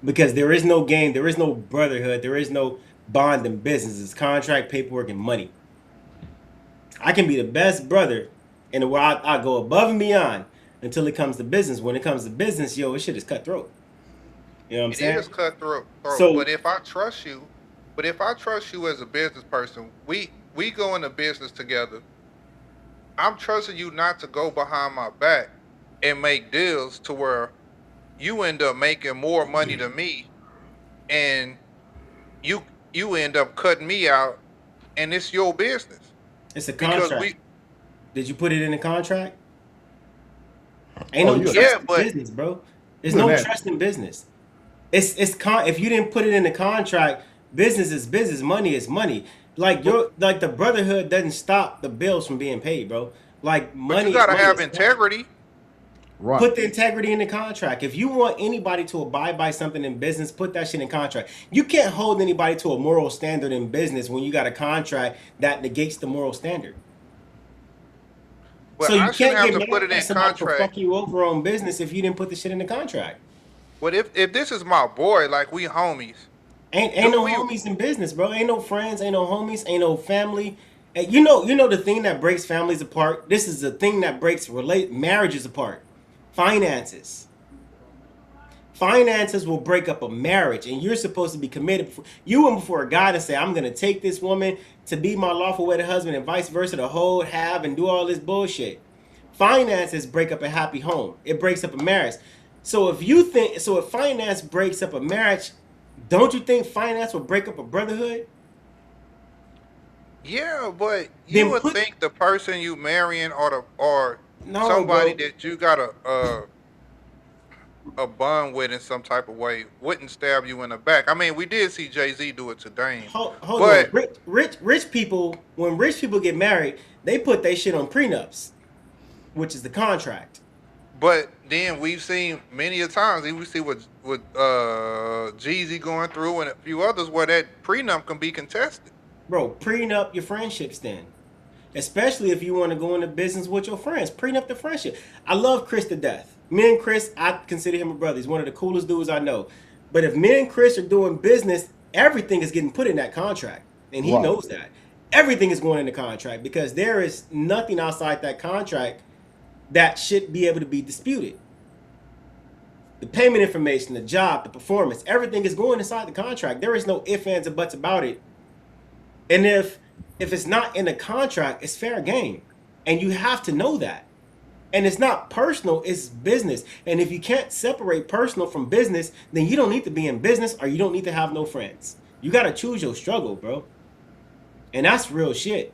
because there is no game, there is no brotherhood, there is no bond in business. It's contract, paperwork, and money. I can be the best brother in the world. I go above and beyond until it comes to business. When it comes to business, yo, this shit is cutthroat. You know what I'm saying? It is cutthroat. So- but if I trust you as a business person, we go into business together. I'm trusting you not to go behind my back and make deals to where you end up making more money than me, and you end up cutting me out, and it's your business. It's a Because contract. Did you put it in the contract? Ain't no trust yeah, in but business, bro. There's Look no at that. trust in business. If you didn't put it in the contract, business is business, money is money. Like the brotherhood doesn't stop the bills from being paid, bro. Like but money. you gotta money have is money. integrity. Right. Put the integrity in the contract. If you want anybody to abide by something in business, put that shit in contract. You can't hold anybody to a moral standard in business when you got a contract that negates the moral standard. But So you I shouldn't can't have get to put mad it at in somebody for contract. fucking you over on business if you didn't put the shit in the contract. But if this is my boy, like we homies, Ain't no we homies in business, bro. Ain't no friends, ain't no homies, ain't no family. And you know the thing that breaks families apart. This is the thing that breaks marriages apart. Finances. Finances will break up a marriage, and you're supposed to be committed. You went before God and say, "I'm gonna take this woman to be my lawful wedded husband," and vice versa, to hold, have, and do all this bullshit. Finances break up a happy home. It breaks up a marriage. So if finance breaks up a marriage, don't you think finance will break up a brotherhood? yeah, but Then you would put think the person you marrying or no, somebody bro. that you got a bond with in some type of way wouldn't stab you in the back. I mean, we did see Jay-Z do it to Dame, Hold on. but Rich people, when rich people get married, they put their shit on prenups, which is the contract. But then we've seen many a times, we see what Jeezy going through and a few others where that prenup can be contested. Bro, prenup your friendships then. Especially if you want to go into business with your friends. Prenup the friendship. I love Chris to death. Me and Chris, I consider him a brother. He's one of the coolest dudes I know. But if me and Chris are doing business, everything is getting put in that contract. And he Right. knows that. Everything is going in the contract because there is nothing outside that contract that should be able to be disputed. The payment information, the job, the performance, everything is going inside the contract. There is no ifs, ands, or buts about it. And if it's not in the contract, it's fair game. And you have to know that. And it's not personal, it's business. And if you can't separate personal from business, then you don't need to be in business or you don't need to have no friends. You got to choose your struggle, bro. And that's real shit.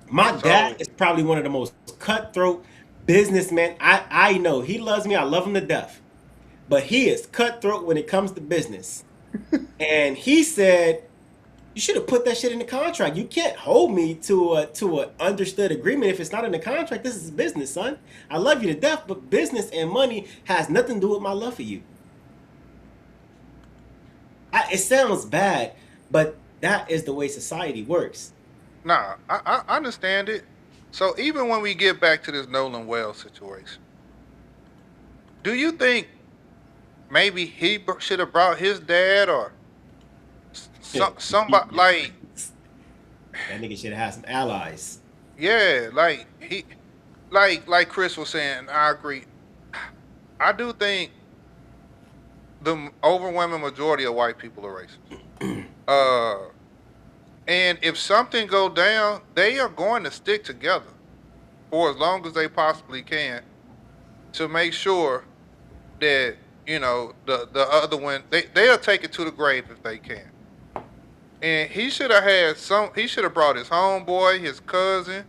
My dad is probably one of the most cutthroat businessmen. I know. He loves me. I love him to death. But he is cutthroat when it comes to business. And he said, you should have put that shit in the contract. You can't hold me to a understood agreement if it's not in the contract. This is business, son. I love you to death, but business and money has nothing to do with my love for you. It sounds bad, but that is the way society works. Nah, I understand it. So even when we get back to this Nolan Wells situation, do you think maybe he should have brought his dad or somebody like that nigga should have had some allies? Yeah, like he, like Chris was saying. I agree. I do think the overwhelming majority of white people are racist. And if something go down, they are going to stick together for as long as they possibly can to make sure that the other one they'll take it to the grave if they can. And he should have had he should have brought his homeboy, his cousin,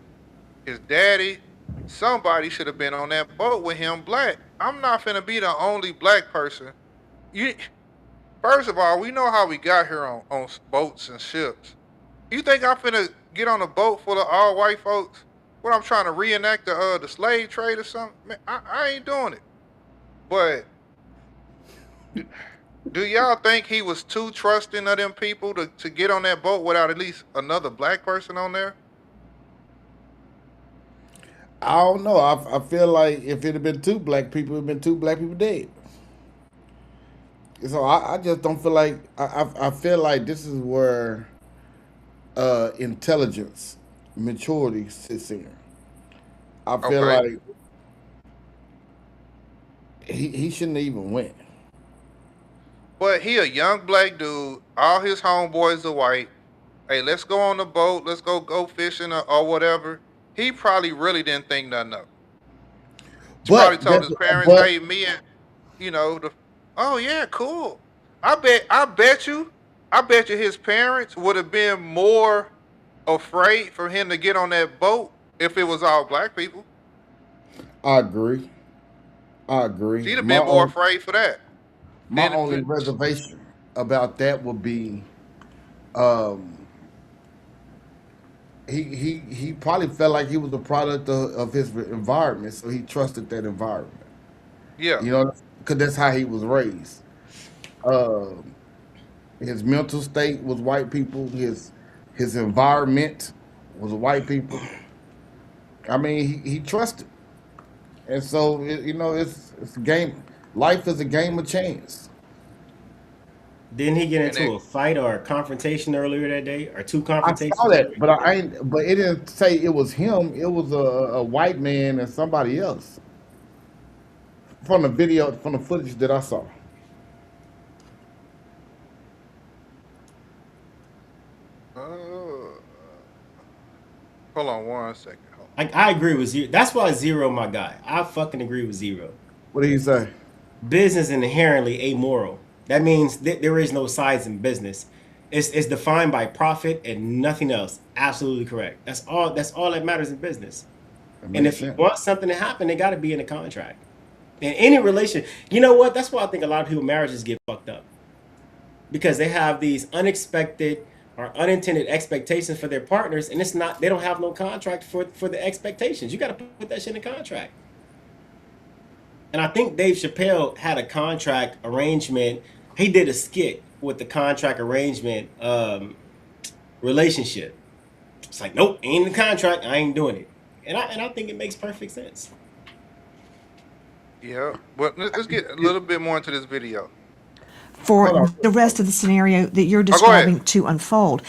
his daddy. Somebody should have been on that boat with him black. I'm not finna be the only black person. First of all, we know how we got here on boats and ships. You think I'm finna get on a boat full of all white folks? What, I'm trying to reenact the slave trade or something? Man, I ain't doing it. But do y'all think he was too trusting of them people to get on that boat without at least another black person on there? I don't know. I feel like if it had been two black people, it'd been two black people dead. So I just don't feel like I feel like this is where intelligence, maturity sits in. I feel like he shouldn't have even went. But he a young black dude. All his homeboys are white. Hey, let's go on the boat. Let's go fishing or whatever. He probably really didn't think nothing of it. He probably told his parents, "Hey, me and oh yeah, cool." I bet you his parents would have been more afraid for him to get on that boat if it was all black people. I agree. He'd have been more afraid for that. My only reservation about that would be, he probably felt like he was a product of his environment, so he trusted that environment. Yeah, because that's how he was raised. His mental state was white people. His environment was white people. I mean, he trusted, and so it's a game. Life is a game of chance. Didn't he get into a fight or a confrontation earlier that day, or two confrontations? I saw that, but But it didn't say it was him. It was a white man and somebody else. From the footage that I saw. Hold on 1 second. I agree with Zero. That's why Zero, my guy. I fucking agree with Zero. What did he say? Business is inherently amoral. That means there is no sides in business. It's defined by profit and nothing else. Absolutely correct. That's all that matters in business. And if you want something to happen, it got to be in the contract. In any relation, you know what? That's why I think a lot of people marriages get fucked up, because they have these unexpected are unintended expectations for their partners, and it's not. They don't have no contract for the expectations. You got to put that shit in the contract. And I think Dave Chappelle had a contract arrangement. He did a skit with the contract arrangement relationship. It's like, nope, ain't in the contract. I ain't doing it. And I think it makes perfect sense. Yeah, but let's get a little bit more into this video. For the rest of the scenario that you're go ahead. describing to unfold,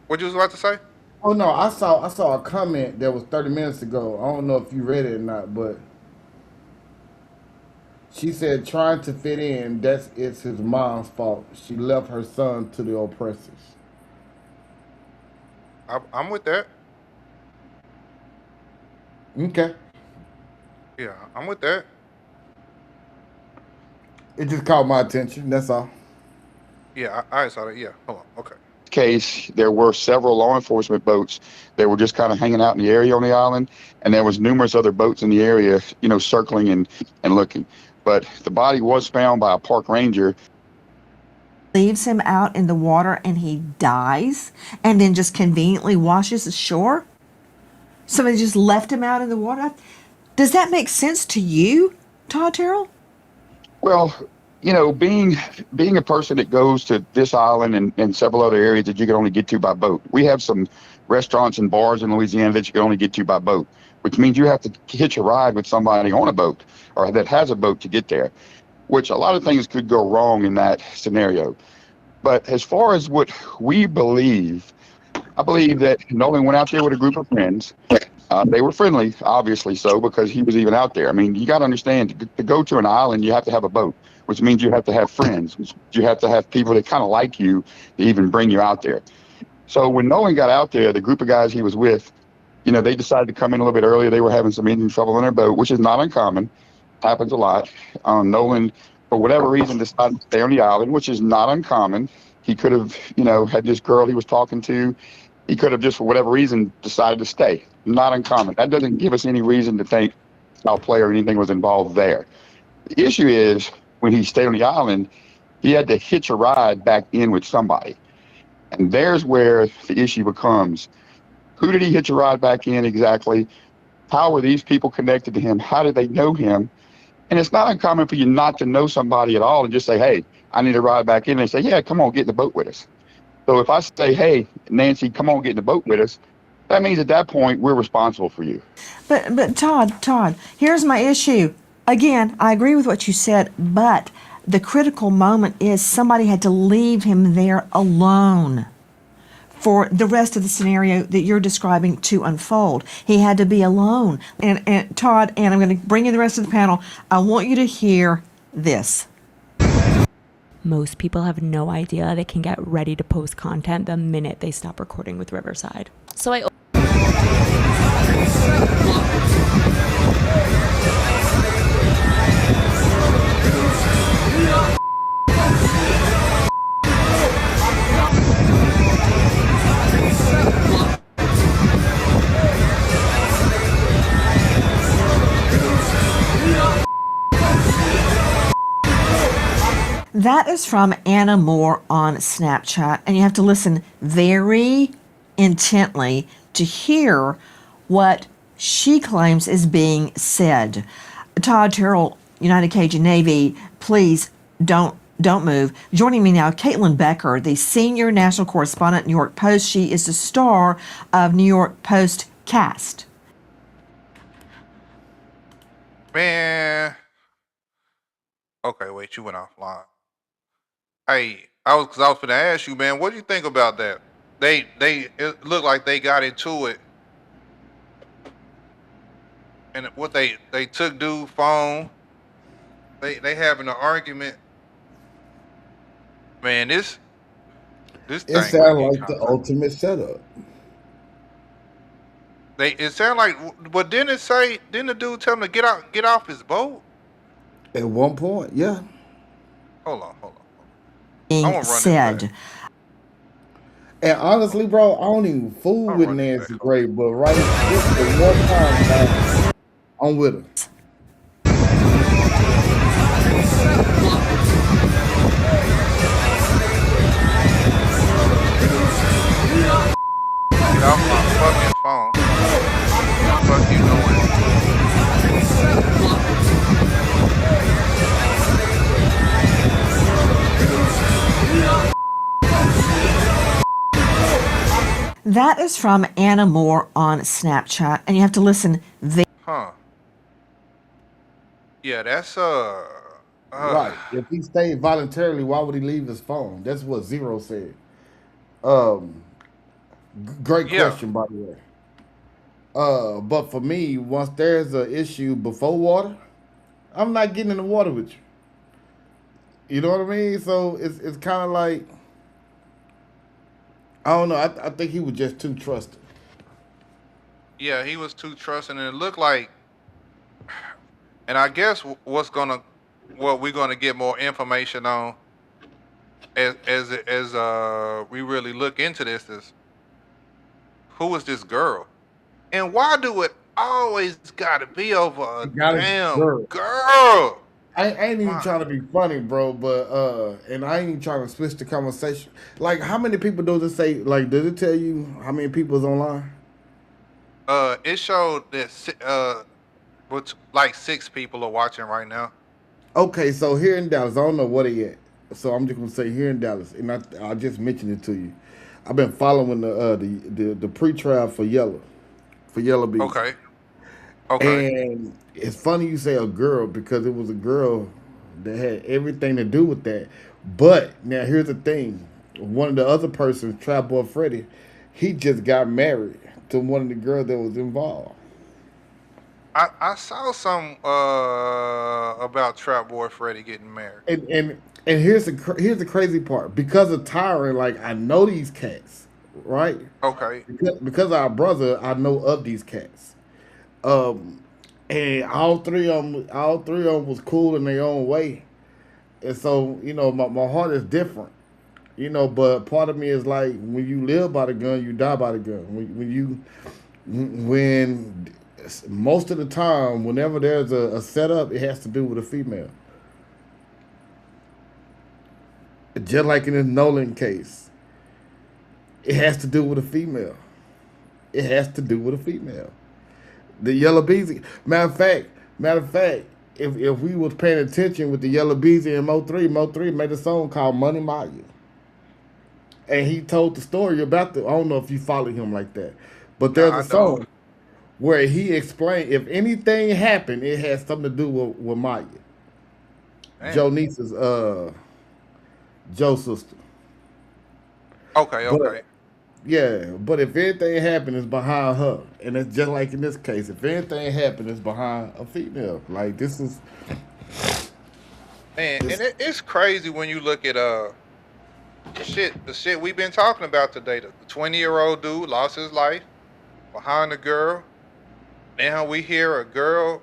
What you was about to say? Oh no, I saw a comment that was 30 minutes ago. I don't know if you read it or not, but she said trying to fit in, it's his mom's fault. She left her son to the oppressors. I'm with that. Okay. Yeah, I'm with that. It just caught my attention, that's all. Yeah, I saw that. Yeah, hold on. Okay. Case, there were several law enforcement boats that were just kind of hanging out in the area on the island, and there was numerous other boats in the area, circling and looking. But the body was found by a park ranger. Leaves him out in the water and he dies, and then just conveniently washes ashore. Somebody just left him out in the water. Does that make sense to you, Todd Terrell? Well, being a person that goes to this island and several other areas that you can only get to by boat. We have some restaurants and bars in Louisiana that you can only get to by boat, which means you have to hitch a ride with somebody on a boat or that has a boat to get there, which a lot of things could go wrong in that scenario. But as far as what we believe, I believe that Nolan went out there with a group of friends. They were friendly, obviously so, because he was even out there. I mean, you got to understand, to go to an island, you have to have a boat, which means you have to have friends, which you have to have people that kind of like you to even bring you out there. So when Nolan got out there, the group of guys he was with, they decided to come in a little bit earlier. They were having some engine trouble on their boat, which is not uncommon. Happens a lot. Nolan, for whatever reason, decided to stay on the island, which is not uncommon. He could have, had this girl he was talking to. He could have just, for whatever reason, decided to stay. Not uncommon. That doesn't give us any reason to think foul play or anything was involved there. The issue is, when he stayed on the island, he had to hitch a ride back in with somebody. And there's where the issue becomes. Who did he hitch a ride back in exactly? How were these people connected to him? How did they know him? And it's not uncommon for you not to know somebody at all and just say, hey, I need a ride back in. And they say, yeah, come on, get in the boat with us. So if I say, hey, Nancy, come on, get in the boat with us, that means at that point we're responsible for you. But Todd, here's my issue. Again, I agree with what you said, but the critical moment is somebody had to leave him there alone for the rest of the scenario that you're describing to unfold. He had to be alone. And Todd, and I'm going to bring in the rest of the panel, I want you to hear this. Most people have no idea they can get ready to post content the minute they stop recording with Riverside. So I That is from Anna Moore on Snapchat, and you have to listen very intently to hear what she claims is being said. Todd Terrell, United Cajun Navy, please don't move. Joining me now, Caitlin Becker, the senior national correspondent at New York Post. She is the star of New York Post Cast. Man. Okay, wait, you went offline. Hey, I was gonna ask you, man, what do you think about that? It looked like they got into it, and what they took dude's phone. They having an argument. Man, this thing. It sounds like the ultimate setup. It sounded like, but didn't the dude tell him to get off his boat? At one point, yeah. Hold on. Being said. And honestly, bro, I don't even fool with Nancy Gray, but right this the one time I'm with her. off my fucking phone. What the fuck you doing? That is from Anna Moore on Snapchat, and you have to listen Huh. Yeah, that's Right. If he stayed voluntarily, why would he leave his phone? That's what Zero said. Um, Great yeah. question, by the way. But for me, once there's an issue before water, I'm not getting in the water with you. You know what I mean? So it's kind of like I don't know. I think he was just too trusting. Yeah, he was too trusting, and it looked like, and I guess what we're gonna get more information on as we really look into this is who was this girl, and why do it always gotta be over a He got his damn girl. girl? I ain't even My, trying to be funny, bro, but and I ain't even trying to switch the conversation. Like, how many people does it say? Like, does it tell you how many people is online? it showed that like 6 people are watching right now. Okay, so here in Dallas, I don't know what he at. So I'm just gonna say here in Dallas, and I just mentioned it to you. I've been following the pre-trial for Yellow Bees. Okay. Okay. And it's funny you say a girl because it was a girl that had everything to do with that. But now here's the thing: one of the other persons, Trap Boy Freddy, he just got married to one of the girls that was involved. I saw some about Trap Boy Freddy getting married. And here's the crazy part: because of Tyron, like I know these cats, right? Okay. Because of our brother, I know of these cats. Um, and all three of them was cool in their own way. And so, my heart is different, but part of me is like, when you live by the gun, you die by the gun. When most of the time, whenever there's a setup, it has to do with a female. Just like in this Nolan case, it has to do with a female. It has to do with a female. The Yellow Beezy. Matter of fact, if we was paying attention with the Yellow Beezy and Mo 3 made a song called Money Maya. And he told the story about I don't know if you follow him like that, but there's a song where he explained if anything happened, it has something to do with Maya. Damn. Joe Niece's Joe's sister. Okay. Yeah, but if anything happened, it's behind her, and it's just like in this case. If anything happened, it's behind a female. Like this is, man, and it's crazy when you look at the shit we've been talking about today. The 20-year-old dude lost his life behind a girl. Now we hear a girl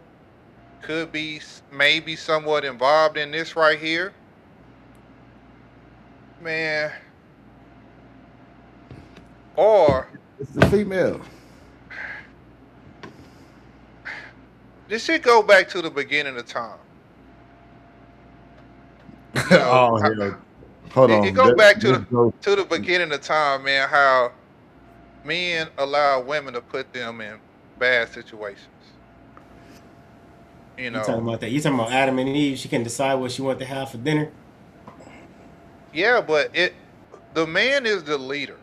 could be maybe somewhat involved in this right here. Man. Or it's the female. This shit go back to the beginning of time. Oh, hell. Hold on. It go back to the beginning of time, man. How men allow women to put them in bad situations. You talking about that? You talking about Adam and Eve? She can decide what she want to have for dinner. Yeah, but the man is the leader.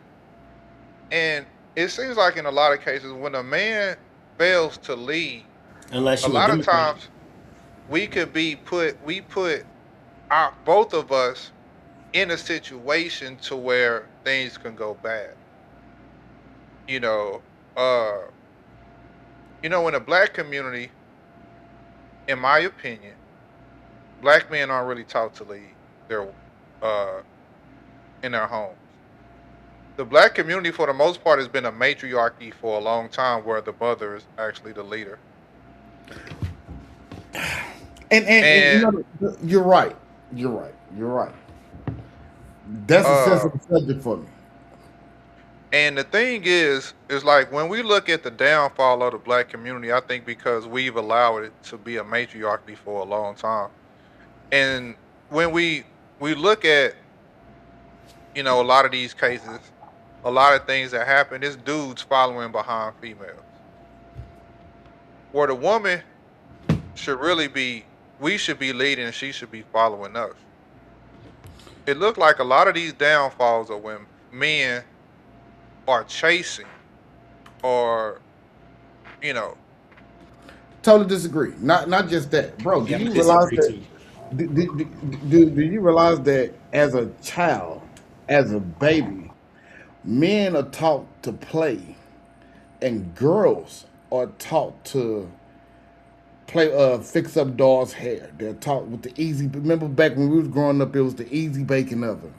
And it seems like in a lot of cases when a man fails to lead, a lot of times we put both of us in a situation to where things can go bad. In the black community, in my opinion, black men aren't really taught to lead in their homes. The black community, for the most part, has been a matriarchy for a long time, where the mother is actually the leader. And you're right. That's a sensitive subject for me. And the thing is like when we look at the downfall of the black community, I think because we've allowed it to be a matriarchy for a long time. And when we look at, a lot of these cases, a lot of things that happen, it's dudes following behind females. Where the woman should really be, we should be leading and she should be following us. It looked like a lot of these downfalls are when men are chasing or, you know. Totally disagree. Not just that, bro. Do Yeah, I you realize disagree that? too. Do you realize that as a child, as a baby, men are taught to play, and girls are taught to play fix up dolls' hair. They're taught with the easy. Remember back when we was growing up, it was the easy baking oven.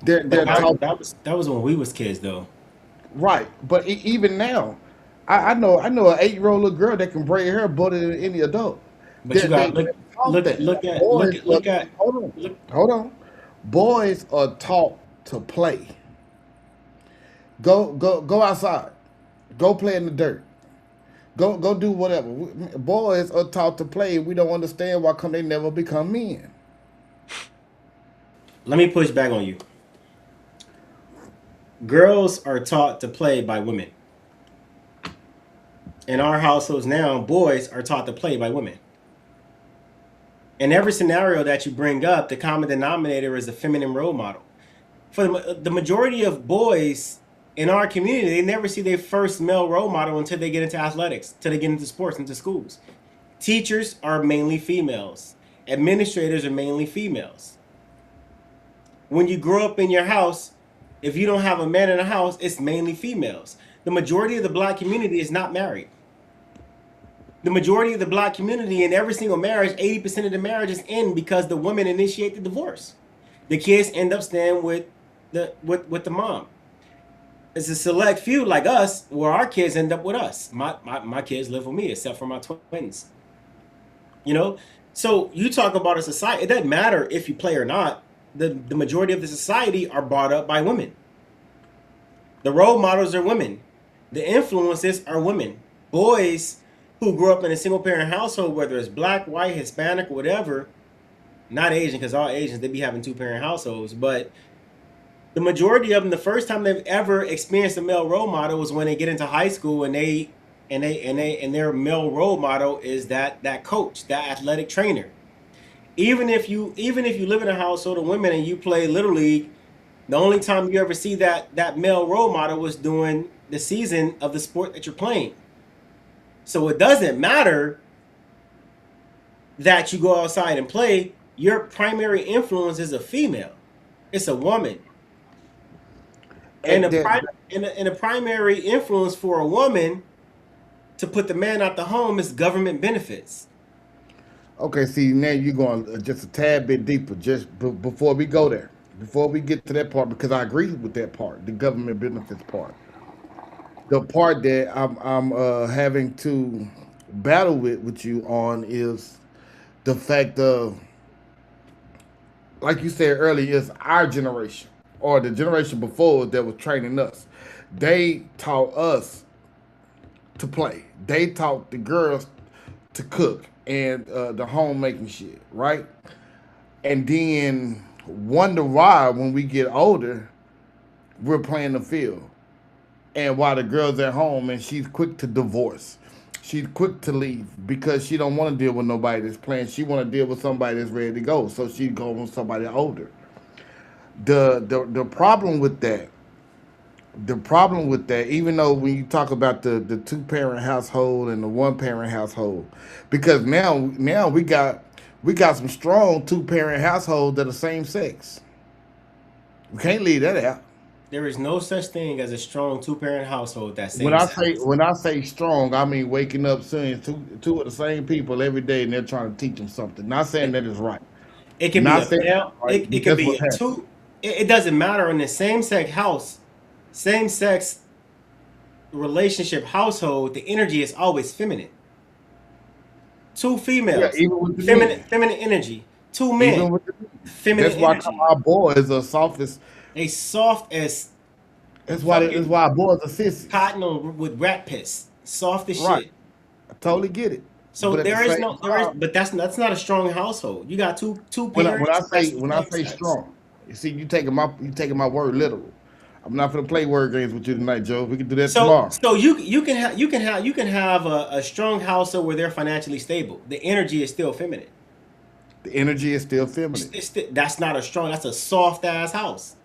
They're But taught that was when we was kids though. right, but even now, I know an 8-year-old little girl that can braid hair better than any adult. But you got They're taught that. Boys, hold on, look. hold on. Boys are taught to play. Go outside. Go play in the dirt. Go do whatever. Boys are taught to play. We don't understand why come they never become men. Let me push back on you. Girls are taught to play by women. In our households now, boys are taught to play by women. In every scenario that you bring up, the common denominator is a feminine role model. For the majority of boys in our community, they never see their first male role model until they get into athletics, until they get into sports, into schools. Teachers are mainly females. Administrators are mainly females. When you grow up in your house, if you don't have a man in the house, it's mainly females. The majority of the black community is not married. The majority of the black community in every single marriage, 80% of the marriages end because the women initiate the divorce. The kids end up staying with the mom. It's a select few like us where our kids end up with us. My kids live with me except for my twins. You know? So you talk about a society, it doesn't matter if you play or not. The majority of the society are brought up by women. The role models are women. The influences are women. Boys who grew up in a single parent household, whether it's black, white, Hispanic, whatever, not Asian, because all Asians, they be having 2-parent households, but the majority of them, the first time they've ever experienced a male role model was when they get into high school and their male role model is that coach, that athletic trainer. Even if you live in a household of women and you play Little League, the only time you ever see that male role model was during the season of the sport that you're playing. So it doesn't matter that you go outside and play. Your primary influence is a female. It's a woman. And a primary influence for a woman to put the man out the home is government benefits. Okay, see, now you're going just a tad bit deeper. Just before we go there, before we get to that part, because I agree with that part, the government benefits part. The part that I'm having to battle with you on is the fact of, like you said earlier, is our generation or the generation before that was training us. They taught us to play. They taught the girls to cook and the homemaking shit, right? And then wonder why when we get older, we're playing the field. And while the girl's at home and she's quick to divorce. She's quick to leave because she don't want to deal with nobody that's playing. She want to deal with somebody that's ready to go. So she go with somebody older. The problem with that, even though when you talk about the 2-parent household and the 1-parent household, because now we got some strong 2-parent households that are same sex. We can't leave that out. There is no such thing as a strong 2-parent household that's same When I sex. say strong, I mean waking up seeing two of the same people every day and they're trying to teach them something. Not saying that is right. It can Not be a saying male. that's right, It but can that's be what's a happening. two. It doesn't matter in the same sex house, same sex relationship household. The energy is always feminine. Two Yeah, females, even with the feminine men. feminine energy. Two Even men, with the men. feminine That's why energy. our boys are softest. They soft as That's fucking why our boys are sissies. cotton with rat piss. Soft as Right. shit. I totally get it. So But at the same time, but that's not a strong household. You got two when I parents. That's the when I same say sex. strong, you see, you taking my word literal. I'm not gonna play word games with you tonight, Joe. We can do that So tomorrow. so you can have a strong household where they're financially stable. The energy is still feminine. The energy is still feminine. That's not a strong. That's a soft ass house.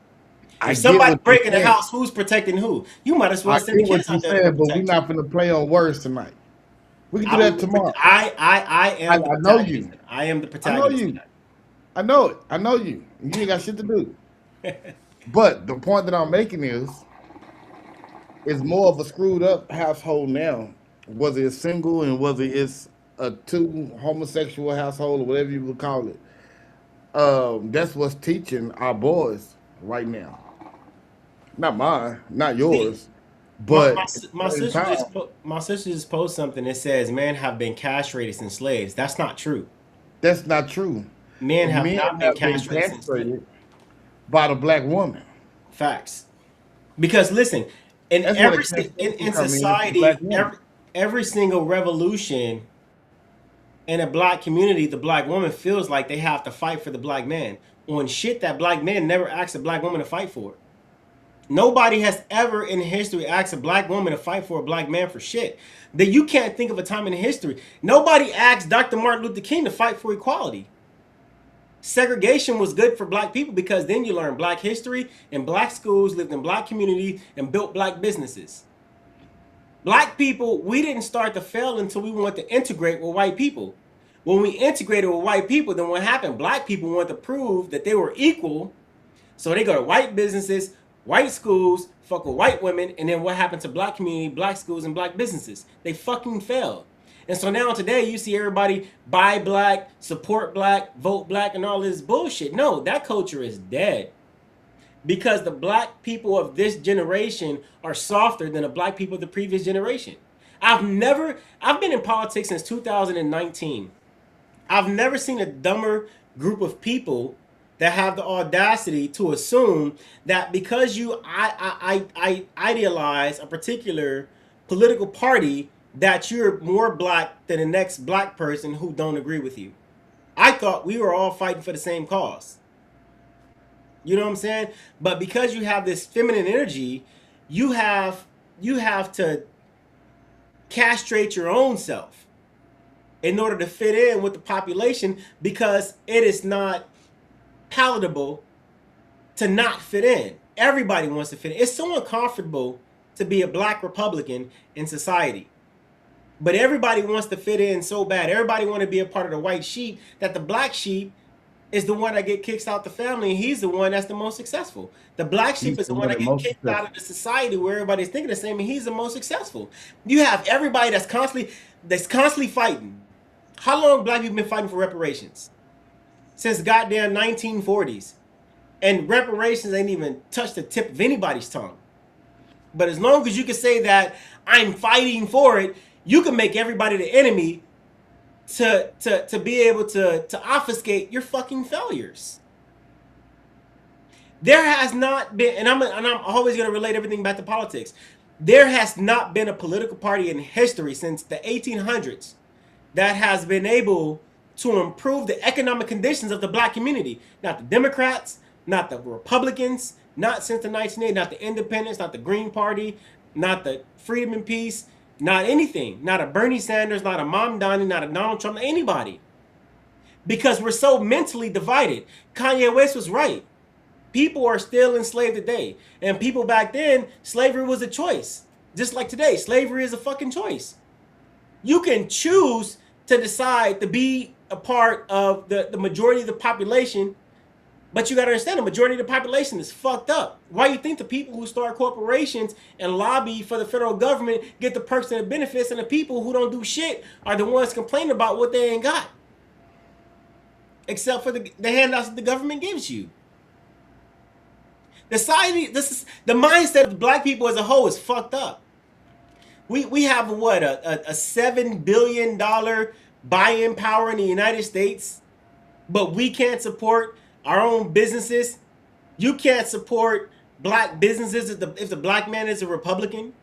I If get somebody what you're breaking the saying. house, who's protecting who? You might as well I send the get what kids you're out there to go saying, but we're protect you. not gonna play on words tonight. We can do that tomorrow. I I am the know protagonist. you. I am the I know protagonist you. tonight. I know it. I know you. You ain't got shit to do. But the point that I'm making is, it's more of a screwed up household now. Whether it's single and whether it's a two homosexual household or whatever you would call it. That's what's teaching our boys right now. Not mine, not See, yours, but at my the same sister time, my sister just posted something that says men have been castrated since slaves. That's not true. that's not true. Men have Men not been have been castrated since slaves. castrated by the black woman. Facts. Because listen, That's where the castration in come in for the black society, woman. every single revolution in a black community, the black woman feels like they have to fight for the black man on shit that black men never asked a black woman to fight for. Nobody has ever in history asked a black woman to fight for a black man for shit. That you can't think of a time in history. Nobody asked Dr. Martin Luther King to fight for equality. Segregation was good for black people because then you learned black history and black schools, lived in black communities, and built black businesses. Black people, we didn't start to fail until we wanted to integrate with white people. When we integrated with white people, then what happened? Black people wanted to prove that they were equal. So they go to white businesses, white schools, fuck with white women, and then what happened to black community, black schools, and black businesses? They fucking failed. And so now today you see everybody buy black, support black, vote black, and all this bullshit. No, that culture is dead. Because the black people of this generation are softer than the black people of the previous generation. I've been in politics since 2019. I've never seen a dumber group of people that have the audacity to assume that because I idealize a particular political party that you're more black than the next black person who don't agree with you. I thought we were all fighting for the same cause. You know what I'm saying? But because you have this feminine energy, you have to castrate your own self in order to fit in with the population because it is not palatable to not fit in. Everybody wants to fit in. It's so uncomfortable to be a black Republican in society. But everybody wants to fit in so bad. Everybody want to be a part of the white sheep that the black sheep is the one that get kicked out the family, and he's the one that's the most successful. The black sheep is the one that get kicked out of the society where everybody's thinking the same, and he's the most successful. You have everybody that's constantly fighting. How long black people been fighting for reparations? Since goddamn 1940s. And reparations ain't even touched the tip of anybody's tongue. But as long as you can say that I'm fighting for it, you can make everybody the enemy to be able to obfuscate your fucking failures. There has not been, and I'm always going to relate everything back to politics. There has not been a political party in history since the 1800s that has been able to improve the economic conditions of the black community. Not the Democrats, not the Republicans, not since the 1980s, not the Independents, not the Green Party, not the Freedom and Peace, not anything. Not a Bernie Sanders, not a Mamdani, not a Donald Trump, not anybody. Because we're so mentally divided. Kanye West was right. People are still enslaved today. And people back then, slavery was a choice. Just like today, slavery is a fucking choice. You can choose to decide to be a part of the majority of the population, but you got to understand the majority of the population is fucked up. Why you think the people who start corporations and lobby for the federal government get the perks and the benefits, and the people who don't do shit are the ones complaining about what they ain't got? Except for the handouts that the government gives you. The mindset of the black people as a whole is fucked up. We have a $7 billion buy-in power in the United States, but we can't support our own businesses. You can't support black businesses if the black man is a Republican.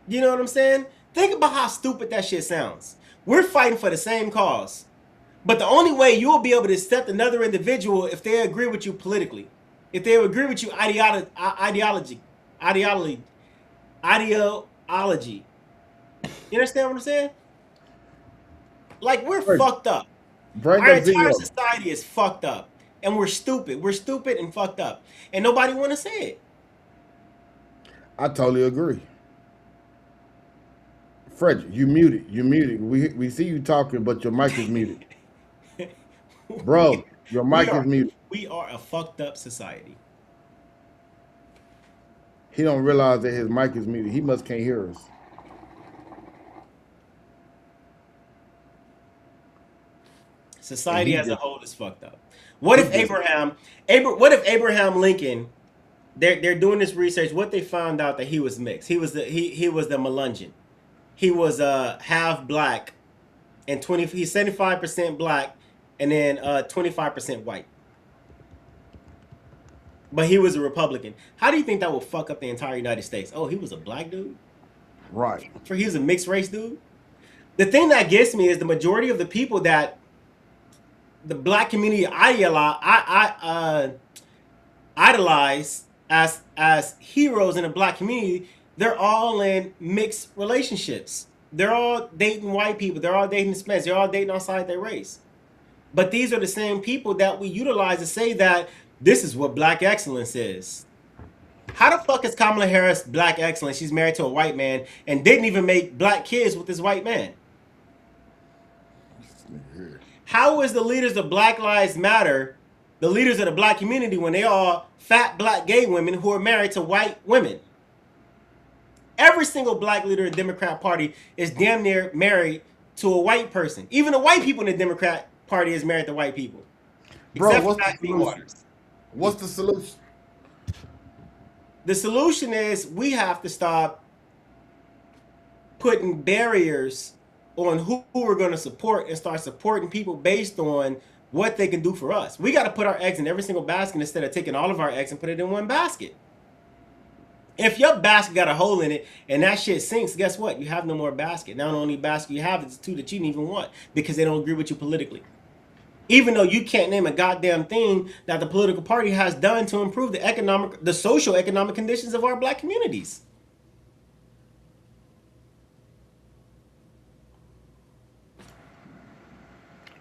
You know what I'm saying? Think about how stupid that shit sounds. We're fighting for the same cause, but the only way you'll be able to accept another individual if they agree with you politically. if they agree with you, ideology. You understand what I'm saying? Like we're fucked up. Bring Our up entire video. society is fucked up, and we're stupid. We're stupid and fucked up, and nobody want to say it. I totally agree. Frederick, you muted. You muted. We see you talking, but your mic is muted. Bro, your we mic is are muted. we are a fucked up society. He don't realize that his mic is muted. He must can't hear us. And Society he as a just whole is fucked up. What if Abraham Lincoln? They're doing this research. What they found out that he was mixed. He was the Melungeon. He was half black and he's 75% black and then 25% white. But he was a Republican. How do you think that will fuck up the entire United States? Oh, he was a black dude? right. He was a mixed race dude? The thing that gets me is the majority of the people that the black community idolize as heroes in the black community, they're all in mixed relationships. They're all dating white people. They're all dating Hispanics. They're all dating outside their race. But these are the same people that we utilize to say that this is what black excellence is. How the fuck is Kamala Harris black excellence? She's married to a white man and didn't even make black kids with this white man. How is the leaders of Black Lives Matter, the leaders of the black community, when they are fat black gay women who are married to white women? Every single black leader in the Democrat Party is damn near married to a white person. Even the white people in the Democrat Party is married to white people. Bro, Except for what's the Maxine solution? Waters. What's the solution? The solution is we have to stop putting barriers on who we're going to support and start supporting people based on what they can do for us. We got to put our eggs in every single basket instead of taking all of our eggs and put it in one basket. If your basket got a hole in it and that shit sinks, guess what? You have no more basket. Now the only basket you have is two that you didn't even want because they don't agree with you politically. Even though you can't name a goddamn thing that the political party has done to improve the social economic conditions of our black communities.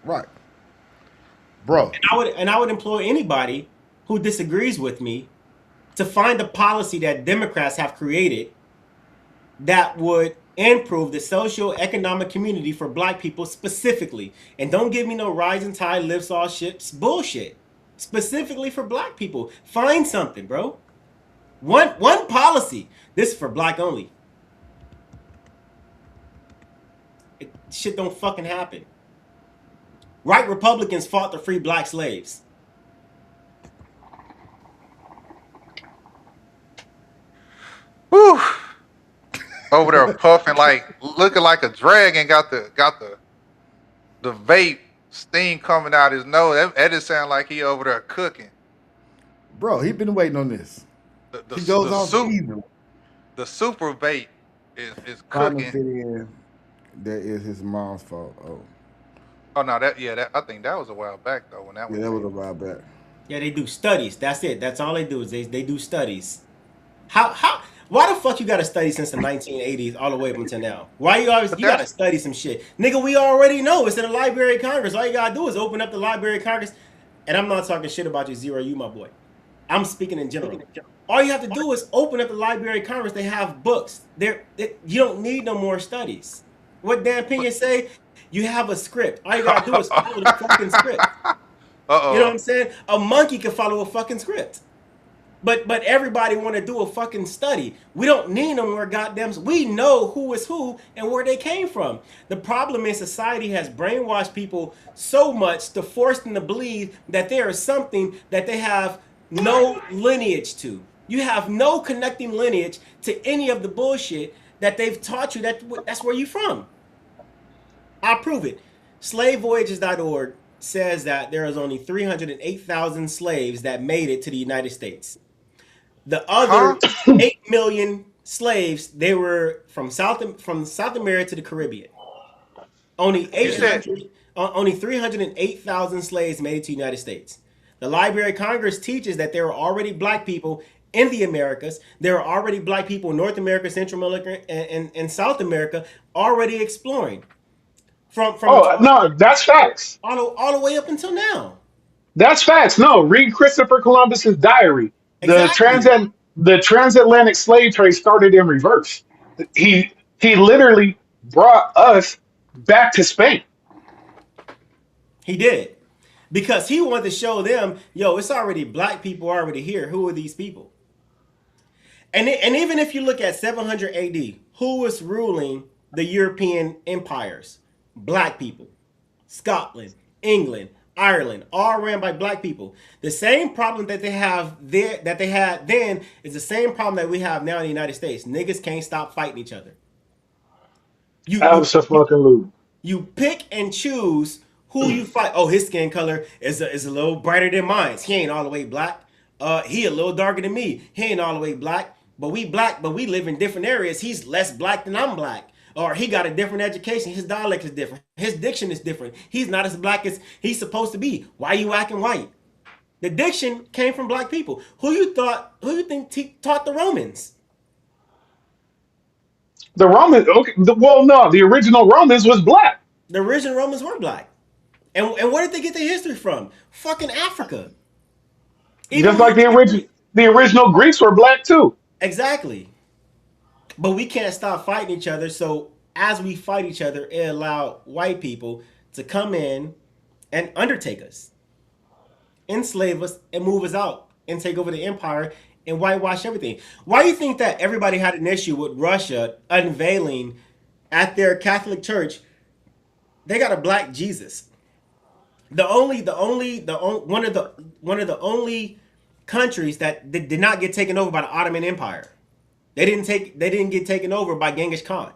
Right. Bro. And I would implore anybody who disagrees with me to find a policy that Democrats have created that would improve the socio-economic community for black people specifically. And don't give me no rising tide lifts all ships bullshit. Specifically for black people. Find something, bro. One policy. This is for black only. Shit don't fucking happen. Right Republicans fought to free black slaves. Whew. Over there puffing looking like a dragon. Got the vape steam coming out his nose. That just sound like he over there cooking. Bro, he been waiting on this. He goes off season. The super vape is Final cooking. video, that is his mom's fault. Oh no, I think that was a while back though when that was. Yeah, that was a while back. Yeah, they do studies. That's it. That's all they do is they do studies. Why the fuck you gotta study since the 1980s all the way up until now? Why you gotta study some shit? Nigga, we already know. It's in the Library of Congress. All you gotta do is open up the Library of Congress. And I'm not talking shit about you, Zero, you my boy. I'm speaking in general. All you have to do is open up the Library of Congress. They have books. You don't need no more studies. What Dan Pena say? You have a script. All you gotta do is follow the fucking script. Uh-oh. You know what I'm saying? A monkey can follow a fucking script. But everybody want to do a fucking study. We don't need no more goddamn. We know who is who and where they came from. The problem is society has brainwashed people so much to force them to believe that there is something that they have no lineage to. You have no connecting lineage to any of the bullshit that they've taught you that's where you're from. I'll prove it. Slavevoyages.org says that there is only 308,000 slaves that made it to the United States. The other 8 million slaves, they were from South America to the Caribbean. Only 308,000 slaves made it to the United States. The Library of Congress teaches that there are already black people in the Americas. There are already black people in North America, Central America, and South America already exploring from a Oh no, that's facts. all the way up until now. That's facts. No, read Christopher Columbus's diary. Exactly. The transatlantic slave trade started in reverse. He literally brought us back to Spain. He did. Because he wanted to show them, yo, it's already black people already here. Who are these people? And even if you look at 700 AD, who was ruling the European empires? Black people. Scotland, England, Ireland, all ran by black people. The same problem that they have there, that they had then, is the same problem that we have now in the United States. Niggas can't stop fighting each other. Absolutely. You pick and choose who you fight. Oh, his skin color is a little brighter than mine. He ain't all the way black. He a little darker than me. He ain't all the way black. But we black, but we live in different areas. He's less black than I'm black. Or he got a different education. His dialect is different. His diction is different. He's not as black as he's supposed to be. Why you acting white? The diction came from black people. Who you think taught the Romans? The Romans, okay, well, no, the original Romans was black. The original Romans were black. And where did they get their history from? Fucking Africa. Just like the original Greeks were black too. Exactly. But we can't stop fighting each other. So as we fight each other, it allowed white people to come in and undertake us, enslave us, and move us out and take over the empire and whitewash everything. Why do you think that everybody had an issue with Russia unveiling at their Catholic church they got a black Jesus? One of the only countries that did not get taken over by the Ottoman Empire. They didn't get taken over by Genghis Khan.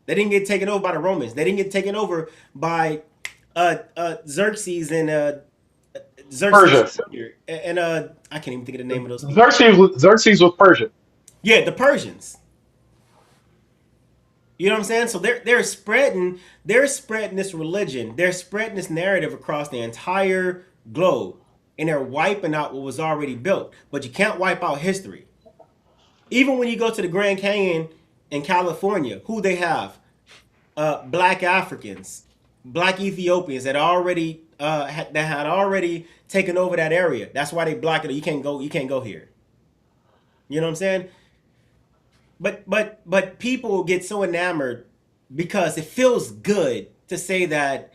They didn't get taken over by the Romans. They didn't get taken over by Xerxes and Xerxes Persia. and I can't even think of the name of those people. Xerxes was Persia. Yeah, the Persians. You know what I'm saying? So they're spreading this religion, they're spreading this narrative across the entire globe, and they're wiping out what was already built. But you can't wipe out history. Even when you go to the Grand Canyon in California, who they have? Black Africans, black Ethiopians that had already taken over that area. That's why they block it. You can't go here. You know what I'm saying? But people get so enamored because it feels good to say that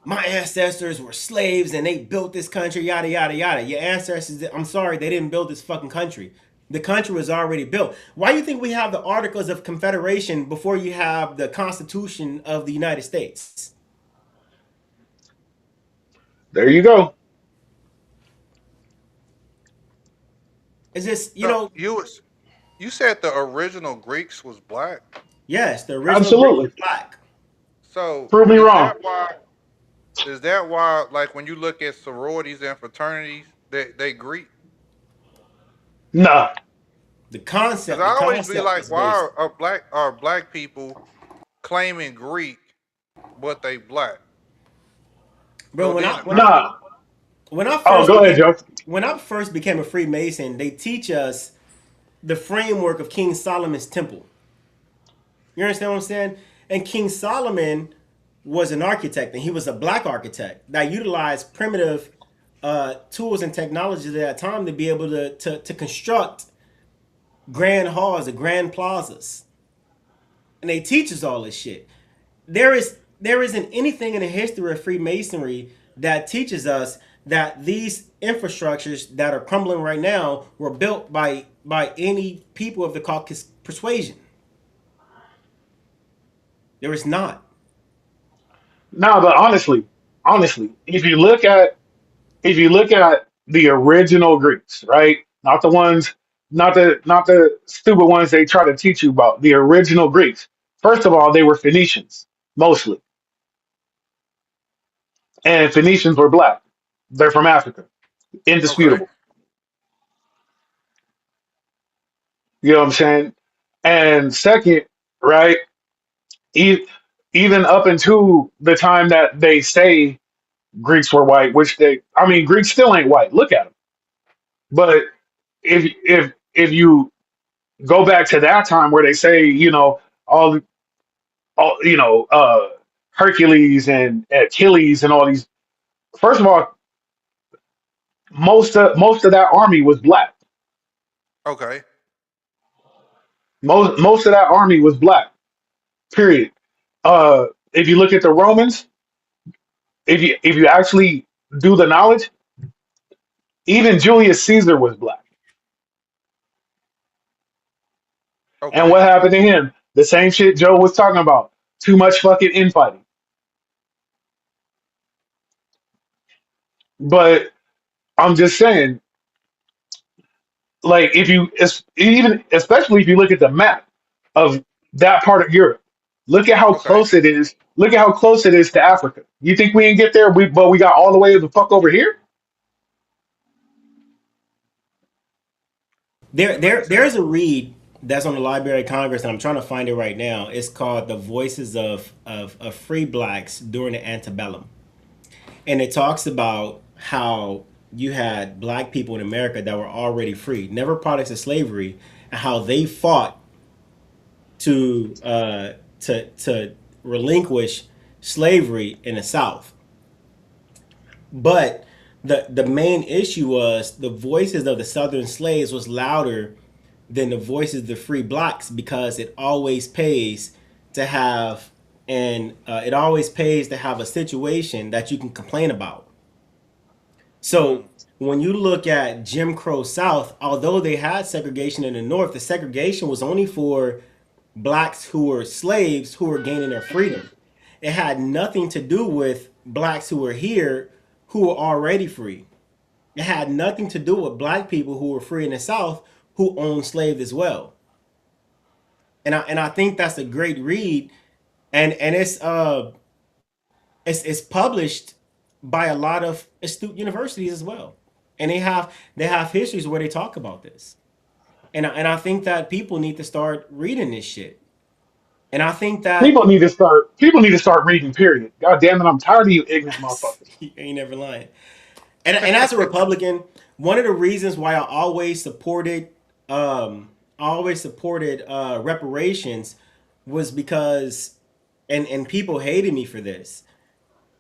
my ancestors were slaves and they built this country, yada yada yada. Your ancestors, I'm sorry, they didn't build this fucking country. The country was already built. Why do you think we have the Articles of Confederation before you have the Constitution of the United States? There you go. Is this, you said the original Greeks was black? Yes, the original Absolutely. Greeks was black. So prove me wrong. Is that why, like, when you look at sororities and fraternities, they Greek? No. The concept. I always be like, why are black people claiming Greek, but they black? Bro, when I first became a Freemason, they teach us the framework of King Solomon's temple. You understand what I'm saying? And King Solomon was an architect, and he was a black architect that utilized primitive tools and technologies at that time to be able to construct grand halls and grand plazas. And they teach us all this shit. There isn't anything in the history of Freemasonry that teaches us that these infrastructures that are crumbling right now were built by any people of the Caucasus persuasion. There is not. No, but honestly, if you look at the original Greeks, right? Not the stupid ones they try to teach you about. The original Greeks. First of all, they were Phoenicians, mostly. And Phoenicians were black. They're from Africa. Indisputable. Okay. You know what I'm saying? And second, right? Even up into the time that they say Greeks were white, which Greeks still ain't white. Look at them. But if you go back to that time where they say, all, Hercules and Achilles and all these. First of all, most of that army was black. Okay. Most of that army was black. Period. If you look at the Romans, if you actually do the knowledge, even Julius Caesar was black. And Okay. what happened to him? The same shit Joe was talking about. Too much fucking infighting. But I'm just saying, like, even especially if you look at the map of that part of Europe, look at how Okay. close it is. Look at how close it is to Africa. You think we didn't get there? But we got all the way the fuck over here. There's a read that's on the Library of Congress, and I'm trying to find it right now. It's called "The Voices of Free Blacks During the Antebellum," and it talks about how you had black people in America that were already free, never products of slavery, and how they fought to relinquish slavery in the South. But the main issue was the voices of the Southern slaves was louder than the voices of the free blacks, because it always pays to have a situation that you can complain about. So when you look at Jim Crow South, although they had segregation in the North, the segregation was only for blacks who were slaves who were gaining their freedom. It had nothing to do with blacks who were here who were already free. It had nothing to do with black people who were free in the South who owned slaves as well. And I think that's a great read, and it's published by a lot of astute universities as well, and they have histories where they talk about this, and I think that people need to start reading this shit, and I think that People need to start reading. Period. God damn it, I'm tired of you ignorant motherfuckers. you ain't never lying. And as a Republican, one of the reasons why I always supported reparations was because, and people hated me for this.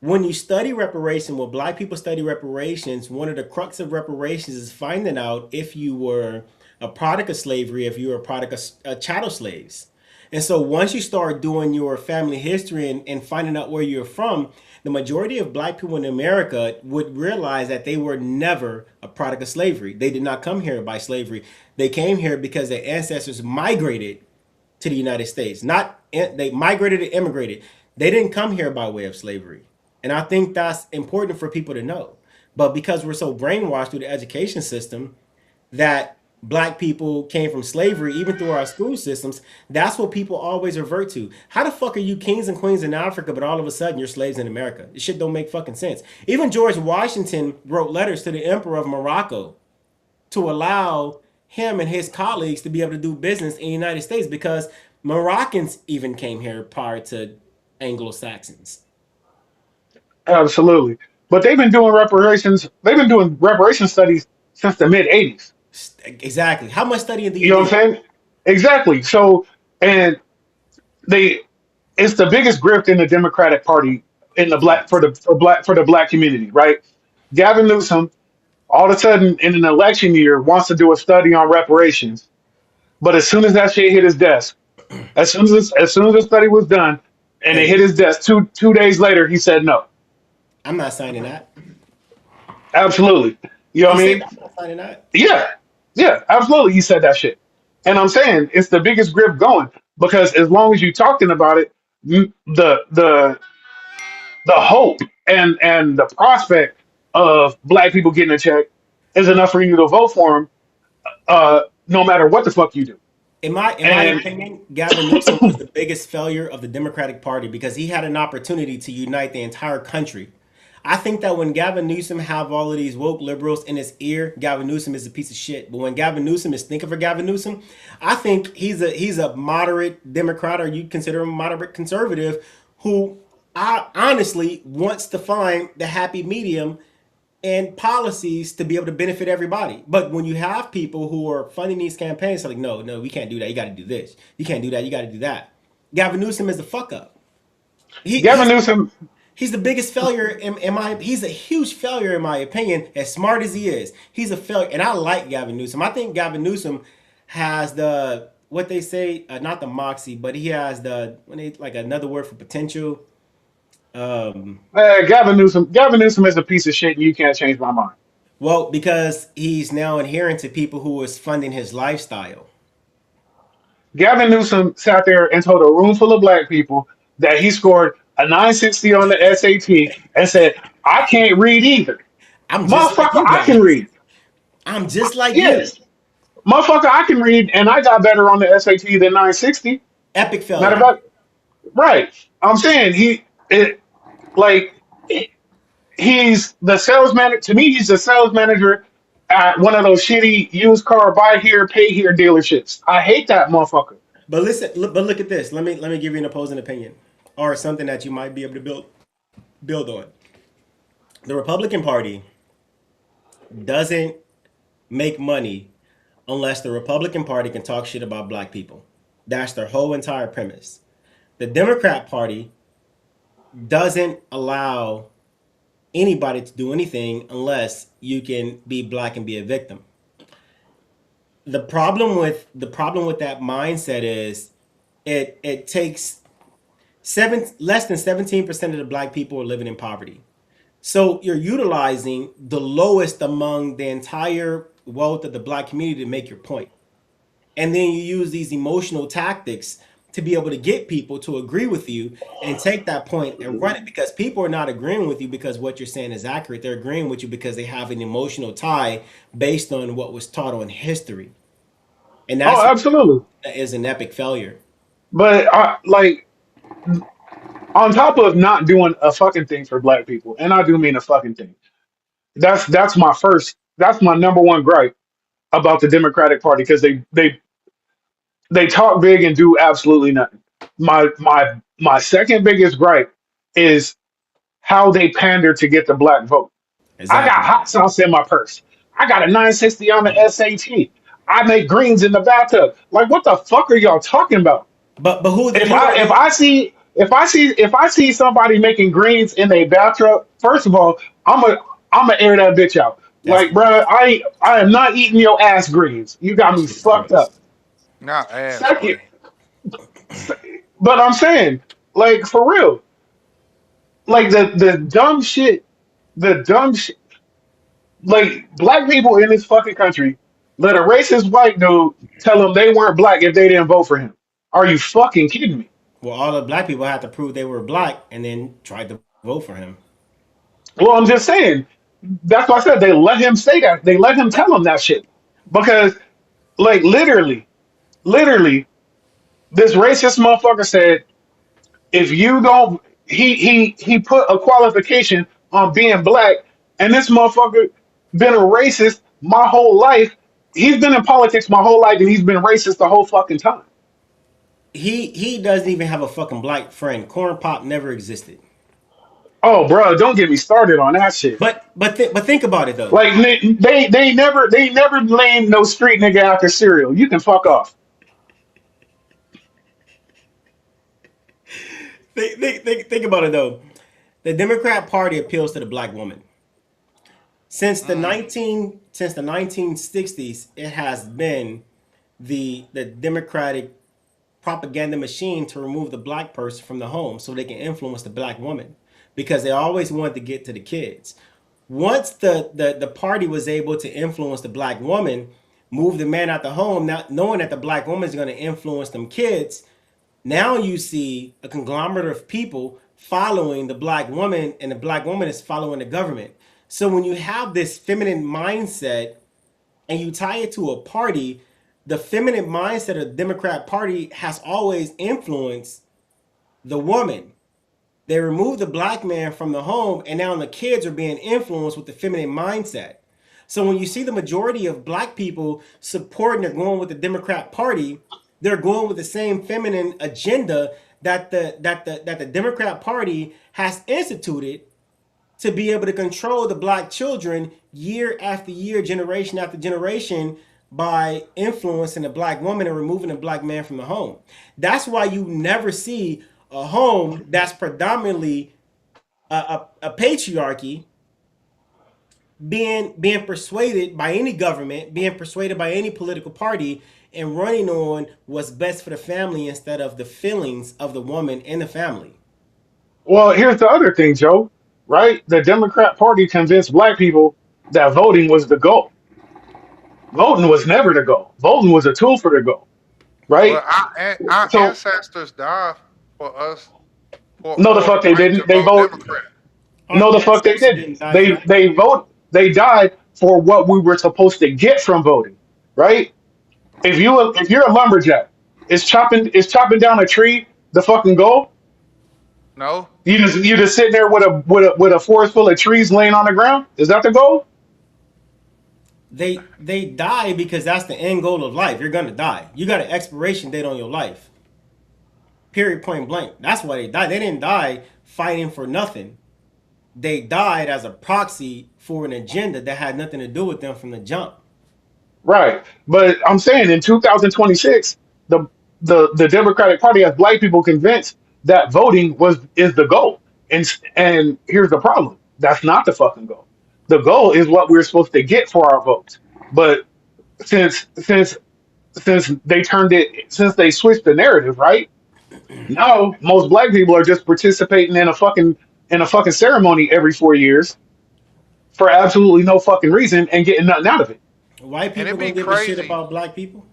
When you study reparation, when black people study reparations, one of the crux of reparations is finding out if you were a product of slavery, if you were a product of chattel slaves. And so once you start doing your family history and finding out where you're from, the majority of black people in America would realize that they were never a product of slavery. They did not come here by slavery. They came here because their ancestors migrated to the United States. Not they migrated and immigrated. They didn't come here by way of slavery. And I think that's important for people to know. But because we're so brainwashed through the education system that black people came from slavery, even through our school systems, that's what people always revert to. How the fuck are you kings and queens in Africa, but all of a sudden you're slaves in America? This shit don't make fucking sense. Even George Washington wrote letters to the Emperor of Morocco to allow him and his colleagues to be able to do business in the United States, because Moroccans even came here prior to Anglo-Saxons. Absolutely. But they've been doing reparations. They've been doing reparation studies since the mid '80s. Exactly. How much studying do You you know what need? I'm saying? Exactly. So, and they, it's the biggest grift in the Democratic Party in the black Facts. for the black community, right? Gavin Newsom, all of a sudden in an election year, wants to do a study on reparations, but as soon as that shit hit his desk, as soon as the study was done, and it hit Hey, his desk two days later, he said no. I'm not signing that. Absolutely. You know He what I said mean? that. I'm not signing that. Yeah, yeah, absolutely. He said that shit, and I'm saying it's the biggest grip going because as long as you talking about it, the hope and the prospect of black people getting a check is enough for you to vote for him, no matter what the fuck you do. In my And opinion, Gavin Newsom was the biggest failure of the Democratic Party because he had an opportunity to unite the entire country. I think that when Gavin Newsom have all of these woke liberals in his ear, Gavin Newsom is a piece of shit. But when Gavin Newsom is thinking for Gavin Newsom, I think he's a moderate Democrat, or you consider him a moderate conservative, who I honestly wants to find the happy medium and policies to be able to benefit everybody. But when you have people who are funding these campaigns, like, no, no, we can't do that. You got to do this. You can't do that. You got to do that. Gavin Newsom is the fuck up. Gavin Newsom. He's the biggest failure in my. He's a huge failure in my opinion. As smart as he is, he's a failure. And I like Gavin Newsom. I think Gavin Newsom has the what they say, not the moxie, but he has the when they like another word for potential. Gavin Newsom. Gavin Newsom is a piece of shit, and you can't change my mind. Well, because he's now adhering to people who is funding his lifestyle. Gavin Newsom sat there and told a room full of black people that he scored a 960 on the SAT and said, "I can't read either." I'm just like Motherfucker, you I can guys. read. I'm just like you. Yes. Motherfucker, I can read, and I got better on the SAT than 960. Epic Matter of failure. fact, right. I'm saying like, he's the sales manager. To me, he's the sales manager at one of those shitty used car buy here, pay here dealerships. I hate that motherfucker. But listen, but look at this. Let me give you an opposing opinion, or something that you might be able to build on. The Republican Party doesn't make money unless the Republican Party can talk shit about black people. That's their whole entire premise. The Democrat Party doesn't allow anybody to do anything unless you can be black and be a victim. The problem with that mindset is it takes less than 17% of the black people are living in poverty. So you're utilizing the lowest among the entire wealth of the black community to make your point. And then you use these emotional tactics to be able to get people to agree with you and take that point and run it, because people are not agreeing with you because what you're saying is accurate. They're agreeing with you because they have an emotional tie based on what was taught on history. And that's Oh, absolutely. that is an epic failure. But on top of not doing a fucking thing for black people, and I do mean a fucking thing. That's my number one gripe about the Democratic Party, because they talk big and do absolutely nothing. My second biggest gripe is how they pander to get the black vote. I got Exactly. hot sauce in my purse. I got a 960 on the SAT. I make greens in the bathtub. Like, what the fuck are y'all talking about? But who If you know I if I see if I see somebody making greens in a bathtub, first of all, I'm gonna air that bitch out. that's Like, bro, I am not eating your ass greens. You got me fucked up. Not ass Second, green. but I'm saying, like, for real, like the dumb shit, the dumb shit. Like, black people in this fucking country let a racist white dude tell them they weren't black if they didn't vote for him. Are you fucking kidding me? well, all the black people had to prove they were black and then tried to vote for him. Well, I'm just saying. That's why I said they let him say that. They let him tell them that shit. Because, like, literally, this racist motherfucker said, if you don't, he put a qualification on being black, and this motherfucker been a racist my whole life. He's been in politics my whole life, and he's been racist the whole fucking time. He doesn't even have a fucking black friend. Corn Pop never existed. Oh, bro, don't get me started on that shit. But think about it though. Like, they never named no street nigga after cereal. You can fuck off. Think about it though. The Democrat Party appeals to the black woman. Since the 1960s, it has been the Democratic propaganda machine to remove the black person from the home so they can influence the black woman, because they always wanted to get to the kids. Once the party was able to influence the black woman, move the man out the home, not knowing that the black woman is going to influence them kids, now you see a conglomerate of people following the black woman, and the black woman is following the government. So when you have this feminine mindset and you tie it to a party, the feminine mindset of the Democrat Party has always influenced the woman. They removed the black man from the home, and now the kids are being influenced with the feminine mindset. So when you see the majority of black people supporting or going with the Democrat Party, they're going with the same feminine agenda that the Democrat Party has instituted to be able to control the black children year after year, generation after generation, by influencing the black woman and removing the black man from the home. That's why you never see a home that's predominantly a patriarchy being persuaded by any government, being persuaded by any political party, and running on what's best for the family instead of the feelings of the woman in the family. Well, here's the other thing, Joe. Right? The Democrat Party convinced black people that voting was the goal. Voting was never the goal. Voting was a tool for the goal. Right? But our So ancestors died for us no, the for the fuck they right to didn't. They vote vote. Democrat. Our No, the fuck they ancestors didn't. didn't die for They nothing. vote. They died for what we were supposed to get from voting. Right? If you're a lumberjack, is chopping down a tree the fucking goal? No, You just sitting there with a forest full of trees laying on the ground. Is that the goal? They die because that's the end goal of life. You're gonna die. You got an expiration date on your life. Period, point blank. That's why they died. They didn't die fighting for nothing. They died as a proxy for an agenda that had nothing to do with them from the jump. Right. But I'm saying in 2026, the Democratic Party has black people convinced that voting is the goal. And here's the problem. That's not the fucking goal. The goal is what we're supposed to get for our votes. But since since since they switched the narrative, right? Now most black people are just participating in a fucking ceremony every 4 years for absolutely no fucking reason and getting nothing out of it. White and people it'd be don't give a shit crazy. about black people.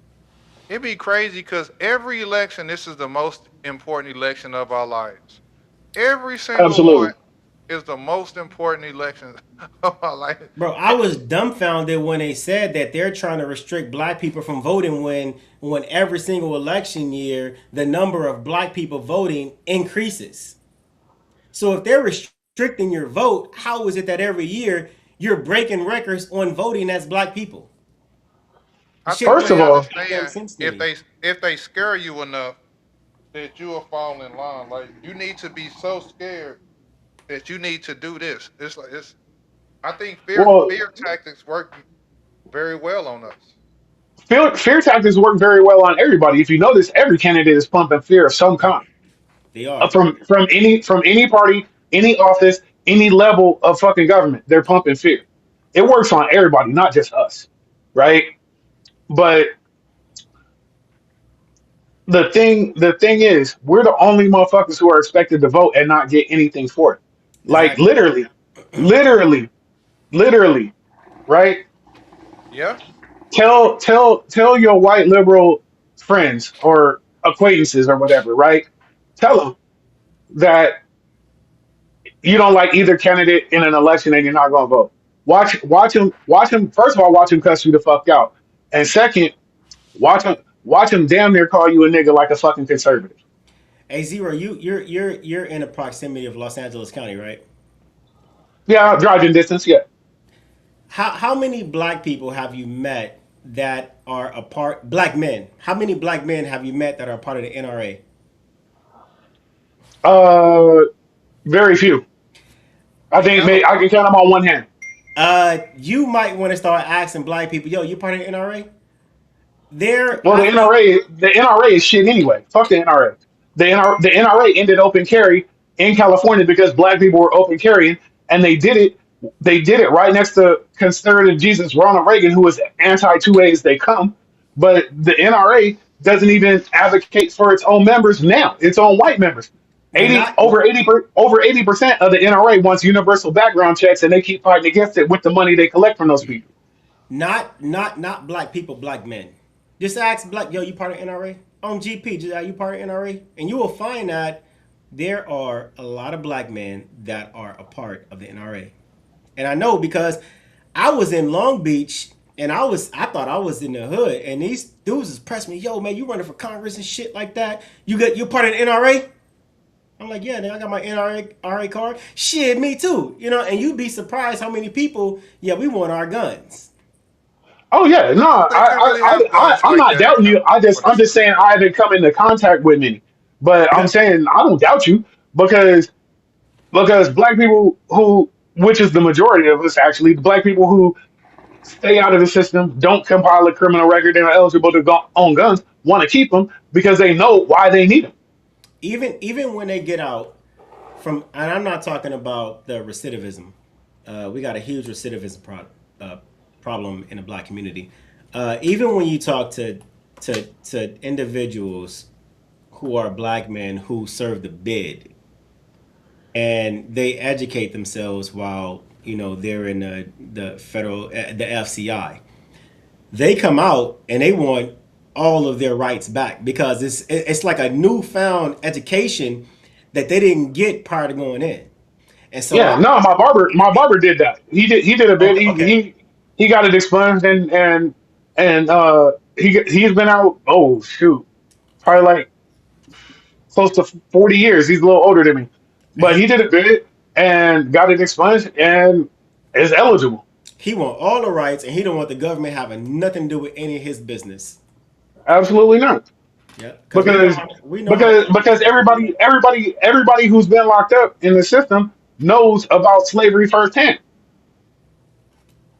It'd be crazy because every election, this is the most important election of our lives. Every single Absolutely. one is the most important election of our life. Bro, I was dumbfounded when they said that they're trying to restrict black people from voting when every single election year the number of black people voting increases. So if they're restricting your vote, how is it that every year you're breaking records on voting as black people? The I shit think First don't of they make all, damn understand sense to if me. they scare you enough that you will fall in line. Like you need to be so scared that you need to do this. It's like it's. I think well, fear tactics work very well on us. fear tactics work very well on everybody. If you notice, every candidate is pumping fear of some kind. They are. From any party, any office, any level of fucking government, they're pumping fear. It works on everybody, not just us, right? But the thing is, we're the only motherfuckers who are expected to vote and not get anything for it. Like Exactly. literally, literally, right? Yeah. Tell your white liberal friends or acquaintances or whatever, right? Tell them that you don't like either candidate in an election and you're not gonna vote. Watch him. First of all, watch him cuss you the fuck out, and second, watch him damn near call you a nigga like a fucking conservative. Hey Zero, you're in the proximity of Los Angeles County, right? Yeah, driving distance, yeah. How many black people have you met that are a part black men? How many black men have you met that are part of the NRA? Uh, very few. I think Hella. I can count them on one hand. You might want to start asking black people, yo, you part of the NRA? There, Well, I the think NRA is shit anyway. Fuck the NRA. The NRA ended open carry in California because black people were open carrying, and they did it. They did it right next to conservative Jesus Ronald Reagan, who was anti two A's they come. But the NRA doesn't even advocate for its own members now. Its own white members. well, not Over 80% of the NRA wants universal background checks, and they keep fighting against it with the money they collect from those people. not black people, black men. Just ask black, yo, you part of NRA? On GP, just are you part of NRA? And you will find that there are a lot of black men that are a part of the NRA. And I know because I was in Long Beach and I thought I was in the hood, and these dudes was pressing me, yo man, you running for Congress and shit like that. You part of the NRA? I'm like, yeah, I got my NRA card. Shit, me too. And you'd be surprised how many people, yeah, we want our guns. Oh yeah, no, I don't think they really have guns I'm like not that in doubting you. California. I'm just saying I haven't come into contact with many. But I'm Yeah. saying I don't doubt you because black people who, which is the majority of us actually, the black people who stay out of the system, don't compile a criminal record, and are eligible to own guns, want to keep them because they know why they need them. Even when they get out from, and I'm not talking about the recidivism. We got a huge recidivism problem in the black community. Even when you talk to individuals who are black men who serve the bid, and they educate themselves while they're in the federal the FCI, they come out and they want all of their rights back because it's like a newfound education that they didn't get prior to going in. And so Yeah, I no, my barber did that. He did a bit. okay, okay. He got it expunged and he's been out. Oh shoot, probably like close to 40 years. He's a little older than me, but he did a bit and got it expunged and is eligible. He want all the rights, and he don't want the government having nothing to do with any of his business. Absolutely not. Yeah, because Because we know how the because everybody who's been locked up in the system knows about slavery firsthand.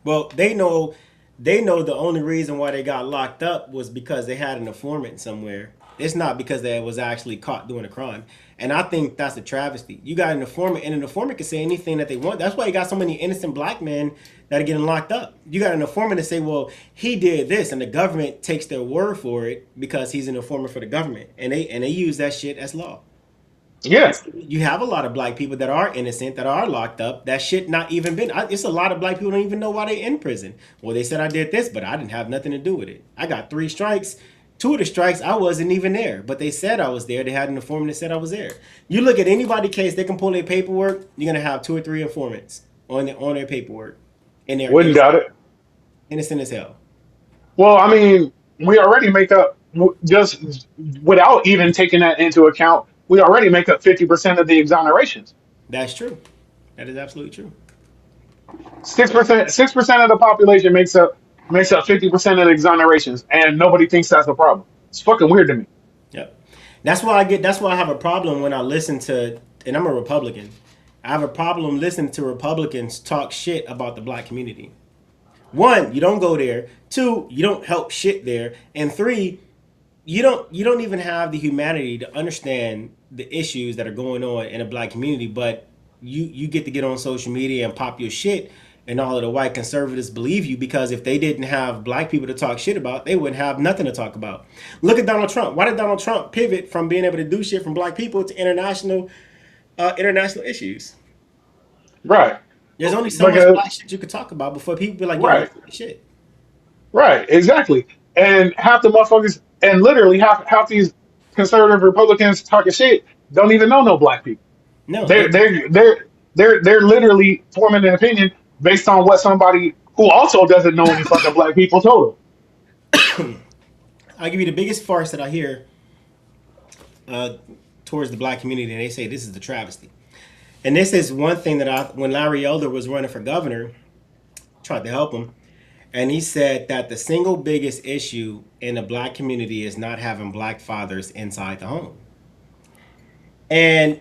well they know the only reason why they got locked up was because they had an informant somewhere. It's not because they was actually caught doing a crime. And I think that's a travesty. You got an informant, and an informant can say anything that they want. That's why you got so many innocent black men that are getting locked up. You got an informant to say, well, he did this, and the government takes their word for it because he's an informant for the government. And they use that shit as law. Yeah, You have a lot of black people that are innocent that are locked up. That shit not even been. It's a lot of black people don't even know why they in prison. Well, they said I did this, but I didn't have nothing to do with it. I got 3 strikes. 2 of the strikes I wasn't even there, but they said I was there. They had an informant that said I was there. You look at anybody case, they can pull their paperwork. You're gonna have 2 or 3 informants on their paperwork, and they're wouldn't doubt it. innocent as hell. Well, I mean, we already make up just without even taking that into account. We already make up 50% of the exonerations. That's true. That is absolutely true. 6% of the population makes up 50% of the exonerations, and nobody thinks that's a problem. It's fucking weird to me. Yep. That's why I have a problem when I listen to, and I'm a Republican. I have a problem listening to Republicans talk shit about the black community. One, you don't go there. Two, you don't help shit there. And three, you don't even have the humanity to understand the issues that are going on in a black community, but you get to get on social media and pop your shit, and all of the white conservatives believe you because if they didn't have black people to talk shit about, they wouldn't have nothing to talk about. Look at Donald Trump. Why did Donald Trump pivot from being able to do shit from black people to international issues? Right. There's only so much Because black shit you could talk about before people be like, yo, you right, shit. right, exactly. And half the motherfuckers, and literally half these conservative Republicans talking shit don't even know no black people. No, They're they're they're they're literally forming an opinion based on what somebody who also doesn't know any fucking black people told I'll give you the biggest farce that I hear uh, towards the black community, and they say this is the travesty. And this is one thing that when Larry Elder was running for governor, tried to help him, and he said that the single biggest issue in the black community is not having black fathers inside the home. And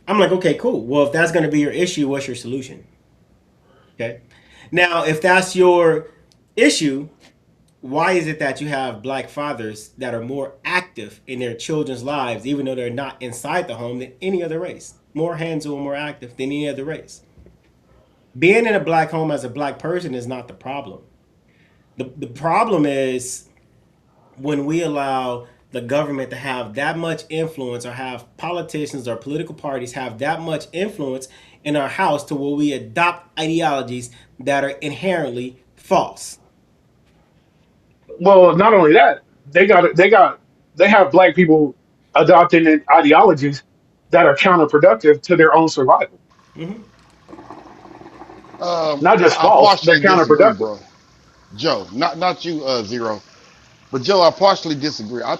I'm like, okay, cool. Well, if that's going to be your issue, what's your solution? Okay. Now, if that's your issue, why is it that you have black fathers that are more active in their children's lives, even though they're not inside the home, than any other race? More hands-on, more active than any other race. Being in a black home as a black person is not the problem. The problem is when we allow the government to have that much influence, or have politicians or political parties have that much influence in our house to where we adopt ideologies that are inherently false. them. Well, not only that, they have black people adopting ideologies that are counterproductive to their own survival. Mm-hmm. Not just I false, they're partially disagree, counterproductive. bro. Joe, not you, Zero, but Joe, I partially disagree. I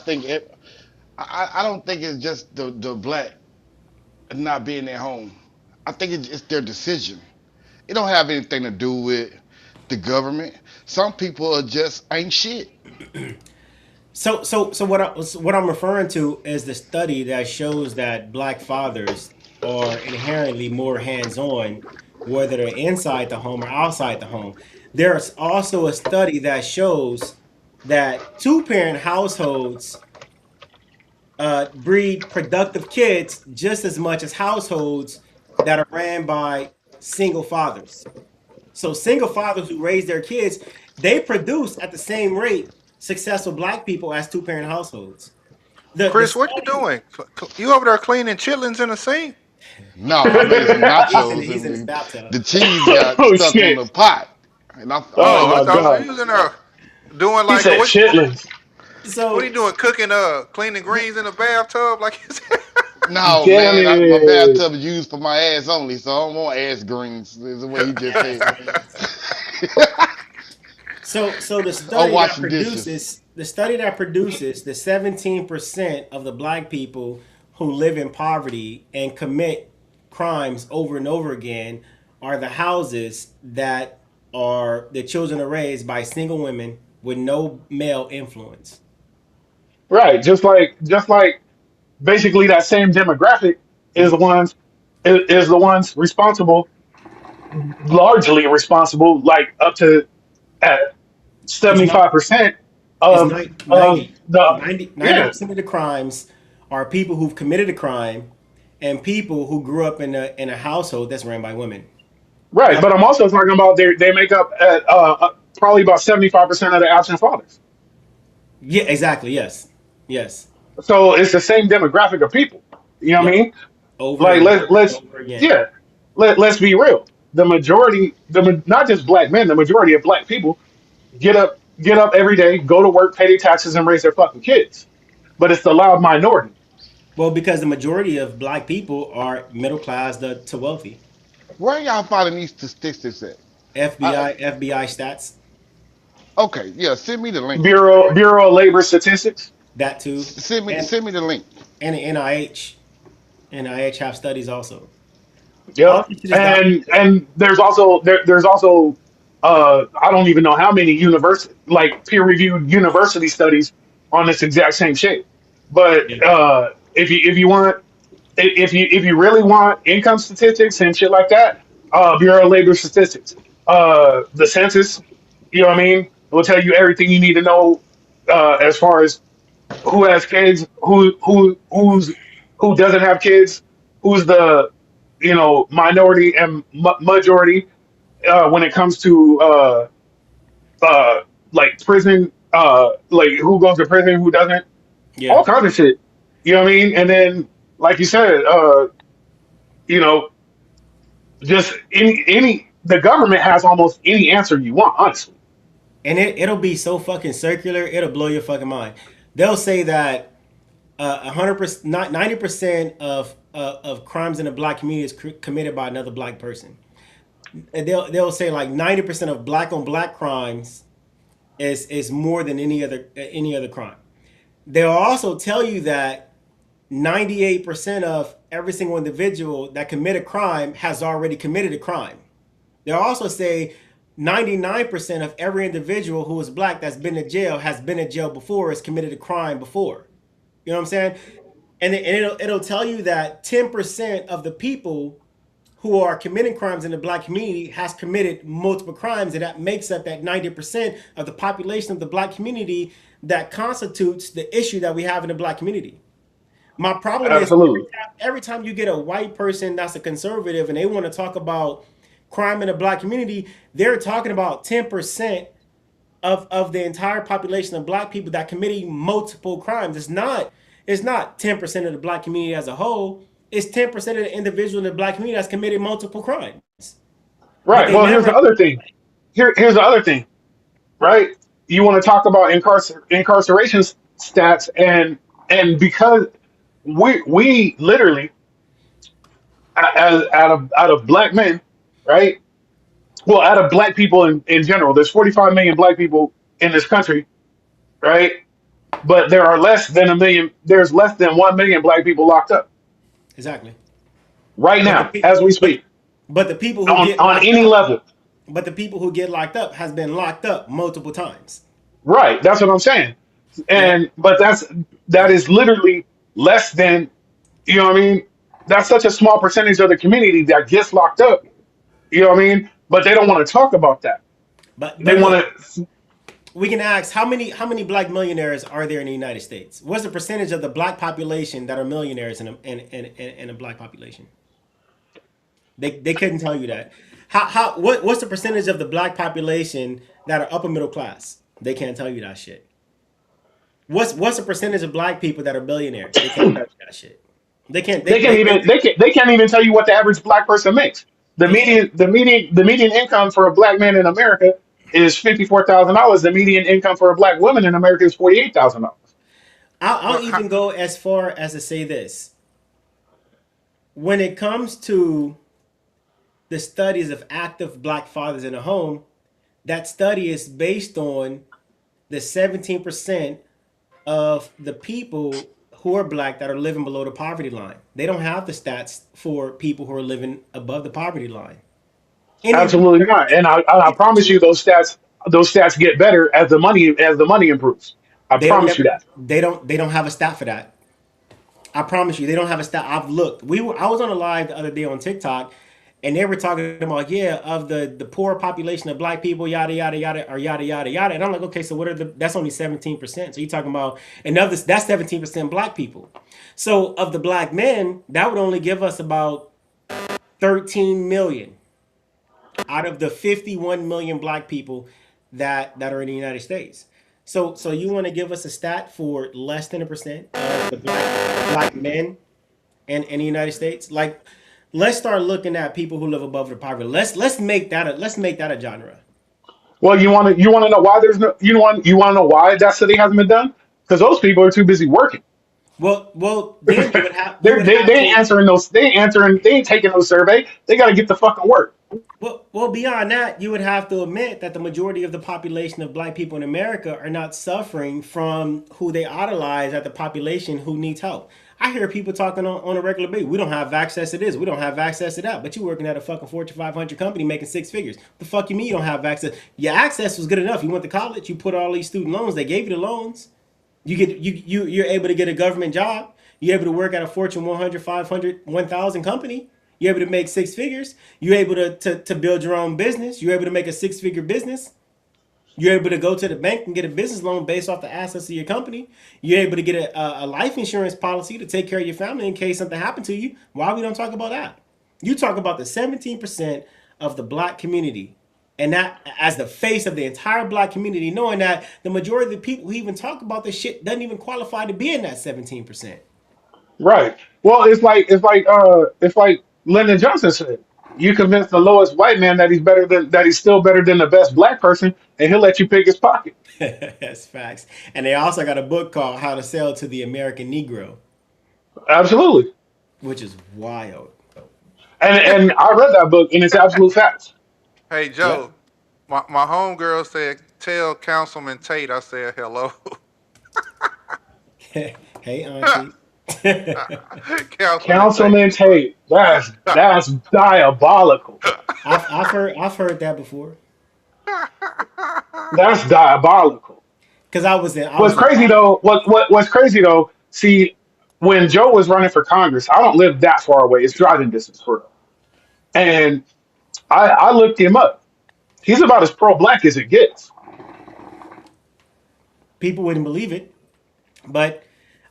don't think it's just the black not being at home. I think it's their decision. It don't have anything to do with the government. Some people are just ain't shit. So what I'm referring to is the study that shows that black fathers are inherently more hands-on, whether they're inside the home or outside the home. There's also a study that shows that two-parent households breed productive kids just as much as households that are ran by single fathers. So single fathers who raise their kids, they produce at the same rate successful black people as two-parent households. The Chris, what you study, doing? You over there cleaning chitlins in the sink? No, I made some nachos he's in his and bathtub. the cheese got Oh stuck on shit! the pot, and I'm Oh like, Oh, I my thought god! you was in there doing He like said chitlins. what are So you doing? Cooking, cleaning greens in the bathtub, like you said. no, Damn man, my it! bathtub is used for my ass only, so I don't want ass greens. Is the way he just ass said. greens. So I'm washing dishes. the study that produces the 17% of the black people who live in poverty and commit crimes over and over again are the houses that are the children are raised by single women with no male influence. Right, just like basically that same demographic is the ones is the ones responsible, largely responsible, like up to at It's not 75% it's of ni- of 90 the 90 yeah. percent of the crimes are people who've committed a crime and people who grew up in a household that's ran by women. Right, Now, but I'm also talking about they make up at probably about 75% of the absent fathers. yeah, exactly. Yes. Yes. So it's the same demographic of people. You know what I Yep. mean? Over Like and over and let's over again. yeah, let's be real. The majority, not just black men, the majority of black people get up every day, go to work, pay their taxes, and raise their fucking kids. But it's the loud minority. Well, because the majority of black people are middle class to wealthy. Where y'all finding these statistics at? I, FBI stats, okay, yeah, send me the link. Bureau of Labor Statistics. that too, and Send me the link. the NIH have studies also. All Yep. this shit is And there's also I don't even know how many peer reviewed university studies on this exact same shit. But yeah. if you really want income statistics and shit like that, Bureau of Labor Statistics, the census, you know what I mean? It will tell you everything you need to know as far as who has kids, who doesn't have kids, who's the minority and majority when it comes to like prison, like who goes to prison, who doesn't, Yeah. all kinds of shit. You know what I mean? And then, like you said, you know, just any the government has almost any answer you want, honestly. And it'll be so fucking circular, it'll blow your fucking mind. They'll say that 100%, not 90% of crimes in the black community is committed by another black person. And they'll say like 90% of black on black crimes is more than any other crime. They'll also tell you that 98% of every single individual that commit a crime has already committed a crime. They'll also say 99% of every individual who is black that's been in jail has been in jail before, has committed a crime before. You know what I'm saying? And it'll tell you that 10% of the people who are committing crimes in the black community has committed multiple crimes, and that makes up that 90% of the population of the black community that constitutes the issue that we have in the black community. My problem is Absolutely. every time you get a white person that's a conservative and they want to talk about crime in the black community, they're talking about 10% of the entire population of black people that committing multiple crimes. It's not 10% of the black community as a whole. It's 10% of the individual in the black community that's committed multiple crimes. But Right. they Well, here's never the other thing. Here's the other thing. Right. You want to talk about incarceration stats, and because we literally out of black men, right? Well, out of black people in general, there's 45 million black people in this country, right? But there are less than a million. There's less than 1 million black people locked up exactly. right But the now, as we but speak, but the people who on get on locked any up, level. but the people who get locked up has been locked up multiple times. Right. That's what I'm saying. Yep. And but that is literally less than, you know what I mean? That's such a small percentage of the community that gets locked up. You know what I mean? But they don't want to talk about that. But They look, want to. we can ask how many black millionaires are there in the United States? What's the percentage of the black population that are millionaires in a black population? They couldn't tell you that. What's the percentage of the black population that are upper middle class? They can't tell you that shit. What's the percentage of black people that are billionaires? They can't tell you that shit. They can't. They can't even tell you what the average black person makes. Yeah. The median income for a black man in America is $54,000. The median income for a black woman in America is $48,000. I'll even go as far as to say this. When it comes to the studies of active black fathers in the home, that study is based on the 17% of the people who are black that are living below the poverty line. They don't have the stats for people who are living above the poverty line. Absolutely not. And I promise you, those stats get better as the money improves. I They don't promise you never that. they don't have a stat for that. I promise you, they don't have a stat. I've looked. I was on a live the other day on TikTok, and they were talking about of the poor population of black people, yada yada yada, or yada yada yada. And I'm like, okay, so what are that's only 17%. So you're talking about that's 17% black people. So of the black men, that would only give us about 13 million out of the 51 million black people that are in the United States. So you want to give us a stat for less than 1% of the black men in the United States? Like, let's start looking at people who live above the poverty. Let's make that a genre. Well, you want to know why there's no you want to know why that study hasn't been done? Because those people are too busy working. Well, then you They're, would they have they ain't to. answering those. They ain't taking those survey. They got to get the fucking work. Well, beyond that, you would have to admit that the majority of the population of black people in America are not suffering from who they idolize at the population who needs help. I hear people talking on a regular basis. We don't have access to this. We don't have access to that. But you working at a fucking Fortune 500 company making six figures. The fuck you mean you don't have access? Your access was good enough. You went to college. You put all these student loans. They gave you the loans. You're able to get a government job. You're able to work at a Fortune 100, 500, 1,000 company. You're able to make six figures. You're able to build your own business. You're able to make a six-figure business. You're able to go to the bank and get a business loan based off the assets of your company. You're able to get a life insurance policy to take care of your family in case something happened to you. Why we don't talk about that? You talk about the 17% of the black community, and that as the face of the entire black community, knowing that the majority of the people who even talk about this shit doesn't even qualify to be in that 17%. Right. Well, it's like Lyndon Johnson said. You convince the lowest white man that he's still better than the best black person, and he'll let you pick his pocket. That's facts. And they also got a book called How to Sell to the American Negro, Absolutely. which is wild. And I read that book, and it's absolute facts. Hey Yep. Joe, my homegirl said, "Tell Councilman Tate I said hello." Hey, Auntie. Councilman Tate. Councilman Tate. That's diabolical. I've heard that before. That's diabolical. Cause I What's was in crazy college. though, what's crazy though, see, when Joe was running for Congress, I don't live that far away. It's driving distance for real. And I looked him up. He's about as pro black as it gets. People wouldn't believe it, but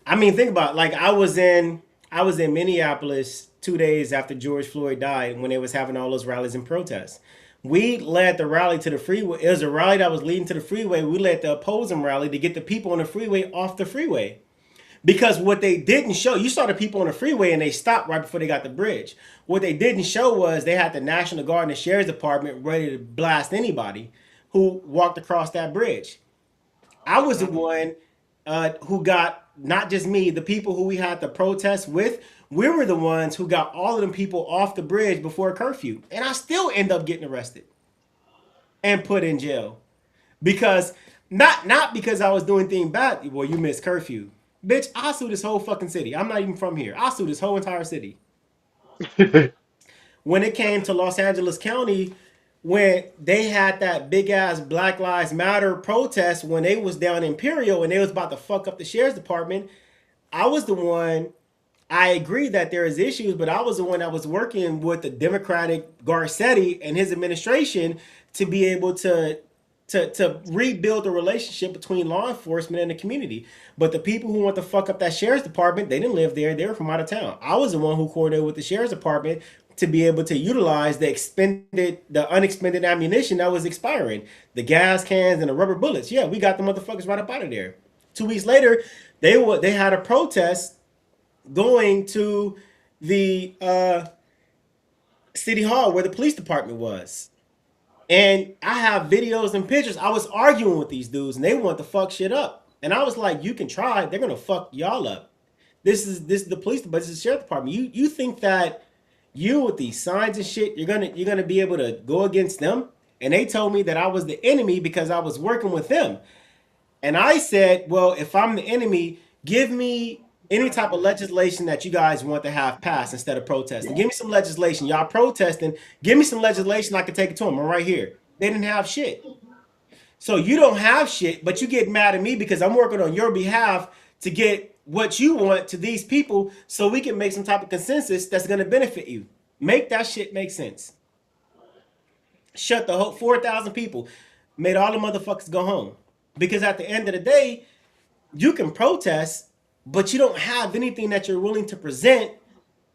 I mean, think about it. Like I was in Minneapolis 2 days after George Floyd died when they was having all those rallies and protests. We led the rally to the freeway. It was a rally that was leading to the freeway. We led the opposing rally to get the people on the freeway off the freeway. Because what they didn't show, you saw the people on the freeway and they stopped right before they got the bridge. What they didn't show was they had the National Guard and the Sheriff's Department ready to blast anybody who walked across that bridge. I was the one who got, not just me, the people who we had to protest with. We were the ones who got all of them people off the bridge before curfew. And I still end up getting arrested and put in jail. Because not because I was doing things bad. Well, you missed curfew. Bitch, I'll sue this whole fucking city. I'm not even from here. I'll sue this whole entire city. When it came to Los Angeles County, when they had that big ass Black Lives Matter protest when they was down in Imperial and they was about to fuck up the sheriff's department. I was the one. I agree that there is issues, but I was the one that was working with the Democratic Garcetti and his administration to be able to rebuild the relationship between law enforcement and the community. But the people who want to fuck up that sheriff's department, they didn't live there. They were from out of town. I was the one who coordinated with the sheriff's department to be able to utilize the unexpended ammunition that was expiring, the gas cans and the rubber bullets. Yeah, we got the motherfuckers right up out of there. 2 weeks later, they had a protest going to the city hall where the police department was. And I have videos and pictures. I was arguing with these dudes and they want to fuck shit up. And I was like, you can try. They're gonna fuck y'all up. This is the police, but this is the sheriff department. You think that you with these signs and shit, you're gonna be able to go against them? And they told me that I was the enemy because I was working with them. And I said, well, if I'm the enemy, give me any type of legislation that you guys want to have passed instead of protesting. Give me some legislation. Y'all protesting. Give me some legislation I can take it to them. I'm right here. They didn't have shit. So you don't have shit, but you get mad at me because I'm working on your behalf to get what you want to these people so we can make some type of consensus that's going to benefit you. Make that shit make sense. Shut the whole 4,000 people. Made all the motherfuckers go home. Because at the end of the day, you can protest, but you don't have anything that you're willing to present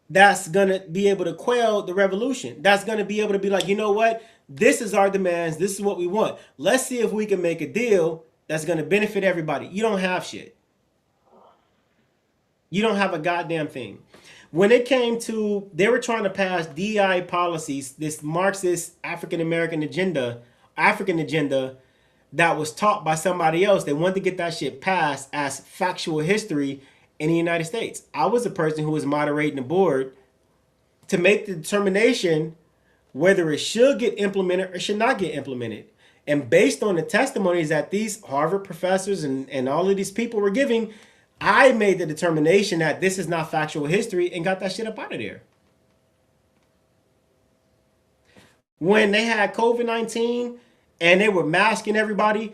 that's going to be able to quell the revolution. That's going to be able to be like, you know what? This is our demands. This is what we want. Let's see if we can make a deal that's going to benefit everybody. You don't have shit. You don't have a goddamn thing. When it came to, they were trying to pass DI policies, this Marxist African agenda that was taught by somebody else. They wanted to get that shit passed as factual history in the United States. I was the person who was moderating the board to make the determination whether it should get implemented or should not get implemented. And based on the testimonies that these Harvard professors and all of these people were giving, I made the determination that this is not factual history and got that shit up out of there. When they had COVID-19 and they were masking everybody,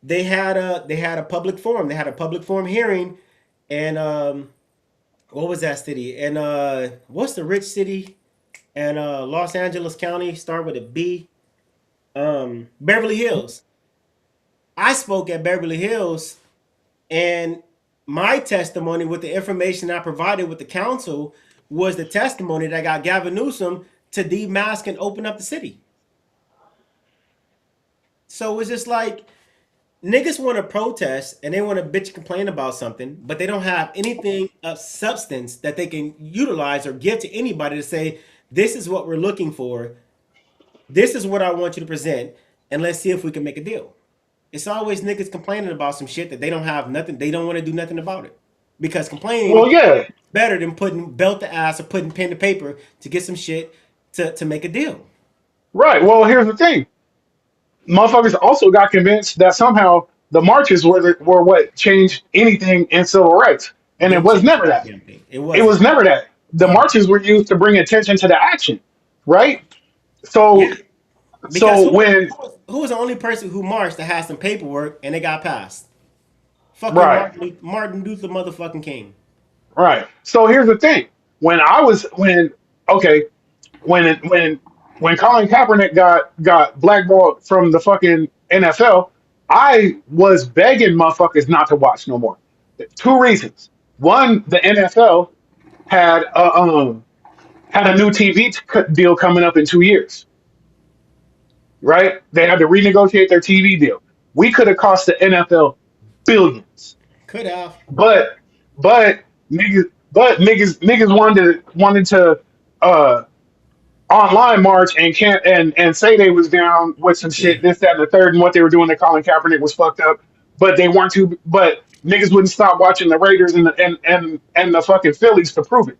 they had a public forum. They had a public forum hearing, and what was that city? And what's the rich city? And Los Angeles County, start with a B. Beverly Hills. I spoke at Beverly Hills, and my testimony with the information I provided with the council was the testimony that got Gavin Newsom to demask and open up the city. So it's just like niggas want to protest and they want to bitch and complain about something, but they don't have anything of substance that they can utilize or give to anybody to say, this is what we're looking for. This is what I want you to present, and let's see if we can make a deal. It's always niggas complaining about some shit that they don't have nothing. They don't want to do nothing about it because complaining is better than putting belt to ass or putting pen to paper to get some shit to make a deal. Right. Well, here's the thing. Motherfuckers also got convinced that somehow the marches were what changed anything in civil rights. And it was never that. It was never that. The marches were used to bring attention to the action. Right? So Because who was the only person who marched that had some paperwork and it got passed? Fucking Martin Luther motherfucking King. Right. So here's the thing. When Colin Kaepernick got blackballed from the fucking NFL, I was begging motherfuckers not to watch no more. 2 reasons. One, the NFL had a new TV deal coming up in 2 years. Right? They had to renegotiate their TV deal. We could have cost the NFL billions. Could have. But niggas wanted to online march and say they was down with some shit, this, that, and the third, and what they were doing to Colin Kaepernick was fucked up. But they weren't too. But niggas wouldn't stop watching the Raiders and the fucking Phillies to prove it.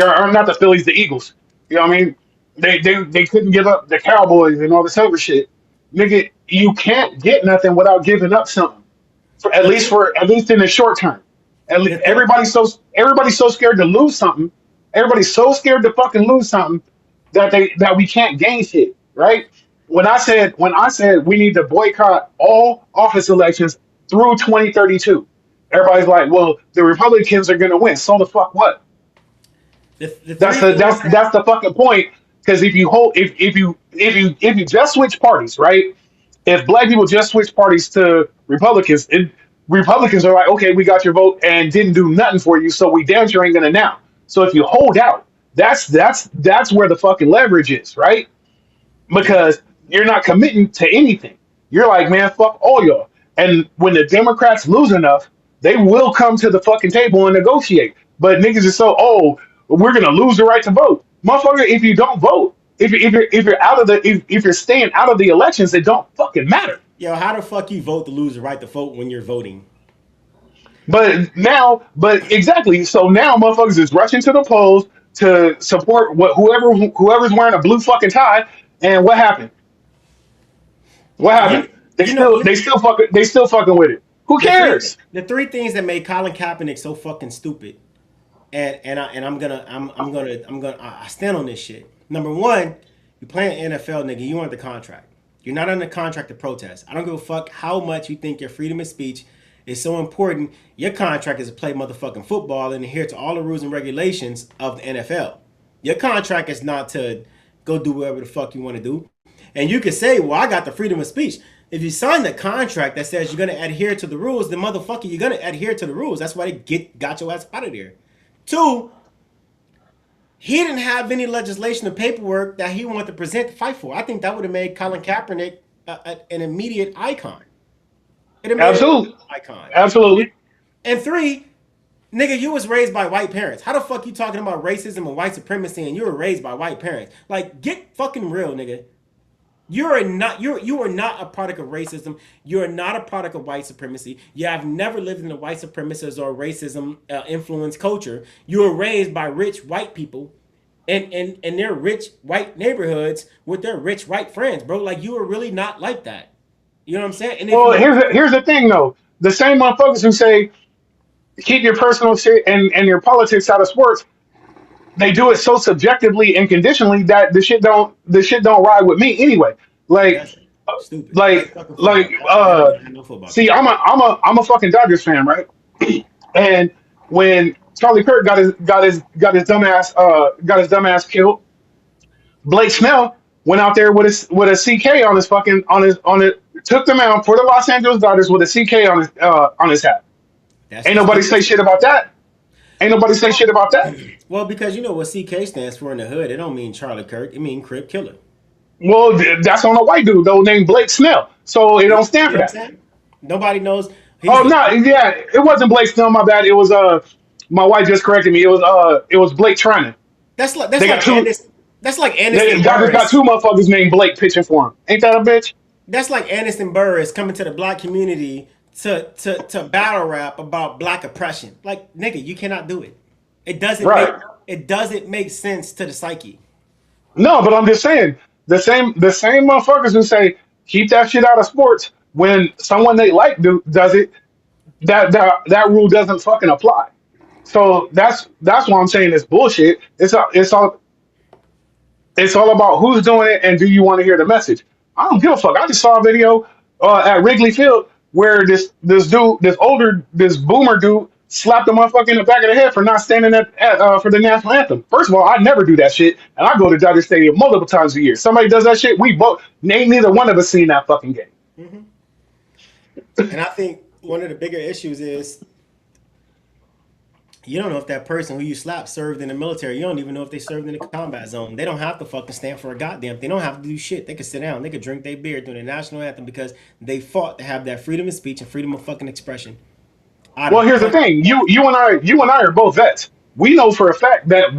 Or not the Phillies, the Eagles. You know what I mean? They couldn't give up the Cowboys and all this other shit. Nigga, you can't get nothing without giving up something. At least in the short term. At least everybody's so scared to lose something. Everybody's so scared to fucking lose something that we can't gain shit, right? when I said we need to boycott all office elections through 2032, everybody's like, well, the Republicans are going to win. So the fuck what? The That's three the things that's that that's the fucking point. Because if you just switch parties, right? If black people just switch parties to Republicans, and Republicans are like, okay, we got your vote and didn't do nothing for you, so we damn sure ain't gonna now. So if you hold out, that's where the fucking leverage is, right? yeah. Because you're not committing to anything. You're like, man, fuck all y'all. And when the Democrats lose enough, they will come to the fucking table and negotiate. But niggas is so, oh, we're gonna lose the right to vote, motherfucker. If you don't vote, if you're out of if you're staying out of the elections, it don't fucking matter. Yo, how the fuck you vote to lose the right to vote when you're voting? But exactly. So now motherfuckers is rushing to the polls to support whoever's wearing a blue fucking tie. And what happened? What You, happened? They you know, still you, they still fucking with it. Who cares? the three things that made Colin Kaepernick so fucking stupid, I stand on this shit. Number one, you play an NFL, nigga. You under contract. You're not under contract to protest. I don't give a fuck how much you think your freedom of speech is so important. Your contract is to play motherfucking football and adhere to all the rules and regulations of the NFL. Your contract is not to go do whatever the fuck you want to do. And you can say, well, I got the freedom of speech. If you sign the contract that says you're going to adhere to the rules, then motherfucker, you're going to adhere to the rules. That's why they got your ass out of there. Two, he didn't have any legislation or paperwork that he wanted to present to fight for. I think that would have made Colin Kaepernick an immediate icon. It made Absolutely. an icon. Absolutely. And three, nigga, you was raised by white parents. How the fuck you talking about racism and white supremacy and you were raised by white parents? Like, get fucking real, nigga. You are not a product of racism. You are not a product of white supremacy. You have never lived in a white supremacist or racism influenced culture. You were raised by rich white people in their rich white neighborhoods with their rich white friends, bro. Like, you are really not like that. You know what I'm saying? And if Well, you are, here's the thing though. The same motherfuckers who say keep your personal shit and your politics out of sports, they do it so subjectively and conditionally that the shit don't ride with me anyway. Like that's stupid. That's like fucking like football. That don't have no football see, team. I'm a fucking Dodgers fan, right? And when Charlie Kirk got his dumbass killed, Blake Snell went out there with a CK on his fucking on it, took them out for the Los Angeles Dodgers with a CK on his hat. That's Ain't the nobody say stupid shit shit. about that. Ain't nobody say shit about that. Well, because you know what CK stands for in the hood, it don't mean Charlie Kirk. It mean Crip Killer. Well, that's on a white dude though named Blake Snell, so it You don't stand know for what I'm that. saying? Nobody knows. Oh He's a no, yeah, it wasn't Blake Snell. My bad. It was my wife just corrected me. It was Blake Trinan. that's like that's They got like two. Anderson. That's like They Anderson Dodgers got Burris. two motherfuckers named Blake pitching for him. Ain't that a bitch? That's like Anderson Burris coming to the black community to battle rap about black oppression. Like, nigga, you cannot do it. It doesn't make Right. it doesn't make sense to the psyche. No, but I'm just saying the same motherfuckers who say keep that shit out of sports when someone they like does it. That rule doesn't fucking apply. So that's why I'm saying it's bullshit. It's all about who's doing it and do you want to hear the message. I don't give a fuck. I just saw a video at Wrigley Field where this boomer dude slapped a motherfucker in the back of the head for not standing for the national anthem. First of all, I never do that shit, and I go to Dodger Stadium multiple times a year. Somebody does that shit, we both. Neither one of us seen that fucking game. And I think one of the bigger issues is you don't know if that person who you slapped served in the military. You don't even know if they served in the combat zone. They don't have to fucking stand for a goddamn thing. They don't have to do shit. They can sit down. They can drink their beer during the national anthem because they fought to have that freedom of speech and freedom of fucking expression. Out Well, of here's the thing. You and I are both vets. We know for a fact that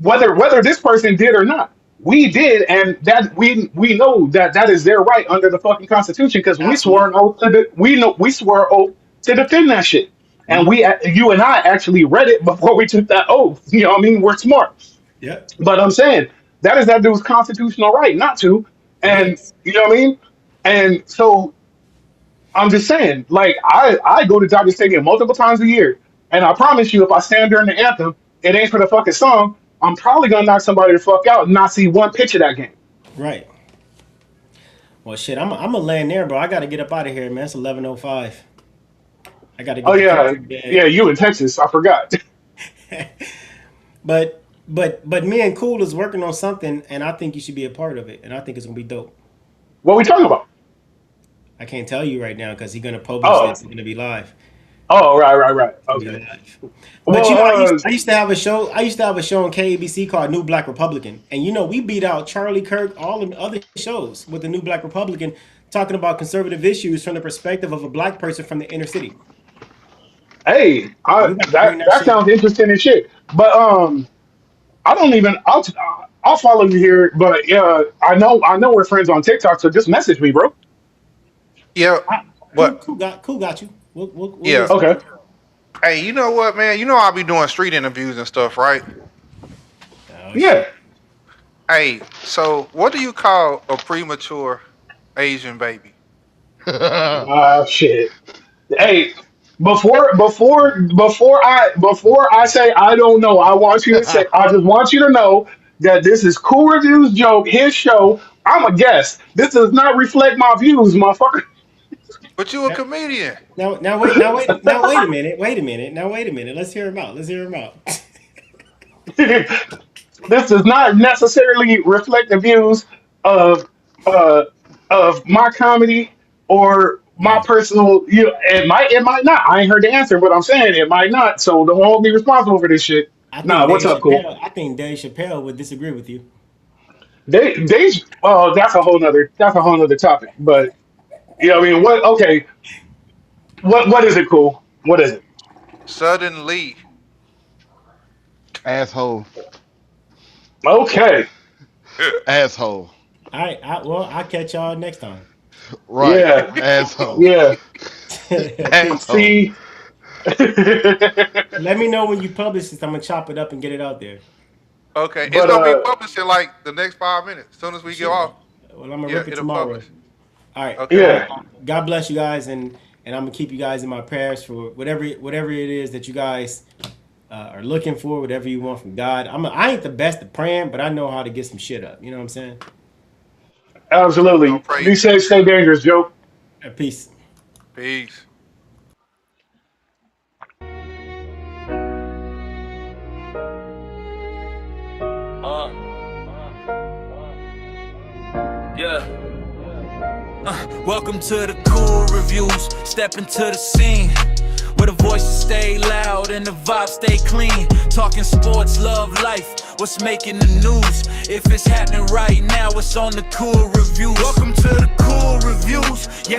whether this person did or not, we did, and that we know that is their right under the fucking Constitution because we swore an absolutely. oath we swore an oath to defend that shit, and Mm-hmm. you and I actually read it before we took that oath. You know what I mean? We're smart, Yep. but I'm saying that is that dude's constitutional right not to, It and is. you know what I mean? And so I'm just saying, like I go to Dodger Stadium multiple times a year, and I promise you, if I stand during the anthem, it ain't for the fucking song. I'm probably gonna knock somebody the fuck out and not see one pitch of that game. Right. Well, shit, I'm gonna land there, bro. I gotta get up out of here, man. It's 11:05. I gotta Oh get the kids yeah, to bed. yeah. You in Texas? I forgot. But me and Cool is working on something, and I think you should be a part of it, and I think it's gonna be dope. What we talking about? I can't tell you right now because he's gonna publish Oh, this. It's gonna be live. oh, right. It's gonna be Okay. live. But you know, Well, I used to have a show. I used to have a show on KABC called New Black Republican, and you know, we beat out Charlie Kirk, all the other shows with the New Black Republican, talking about conservative issues from the perspective of a black person from the inner city. hey, We about to bring that that that shit. sounds interesting as shit. But I don't even. I'll follow you here. But I know we're friends on TikTok. So just message me, bro. Yeah, Cool, but cool, got you. We'll yeah. listen. Okay. Hey, you know what, man? You know I'll be doing street interviews and stuff, right? Oh Yeah. shit. Hey, so what do you call a premature Asian baby? Shit. Hey, before I say I don't know, I want you to say I just want you to know that this is Cool Reviews joke, his show. I'm a guest. This does not reflect my views, motherfucker. But you a comedian. Now wait a minute. Wait a minute. Now wait a minute. Let's hear him out. Let's hear him out. This does not necessarily reflect the views of uh of my comedy or my personal. It might not. I ain't heard the answer, but I'm saying it might not. So don't hold me responsible for this shit. Nah, what's up, Cool? I think Dave Chappelle would disagree with you. They that's a whole nother topic. But I mean, what? Okay, what is it, Cool? What is it? Suddenly. Asshole. Okay, Asshole. All right. Well, I'll catch y'all next time. Right. yeah, Asshole. yeah. Peace. Asshole. See. Let me know when you publish this. I'm gonna chop it up and get it out there. Okay, it's But gonna be published in like the next 5 minutes. As soon as we get Shit. off, Well, I'm gonna yeah, rip it it'll tomorrow. publish. All right. Okay. Well, yeah. God bless you guys, and I'm gonna keep you guys in my prayers for whatever it is that you guys are looking for, whatever you want from God. I ain't the best at praying, but I know how to get some shit up. You know what I'm saying? We gonna Absolutely. pray Be you get safe, it stay done. dangerous, Joe. Peace. Peace. Yeah. Welcome to the Cool Reviews. Step into the scene where the voices stay loud and the vibe stay clean. Talking sports, love, life, what's making the news. If it's happening right now, it's on the Cool Reviews. Welcome to the Cool Reviews. Yeah.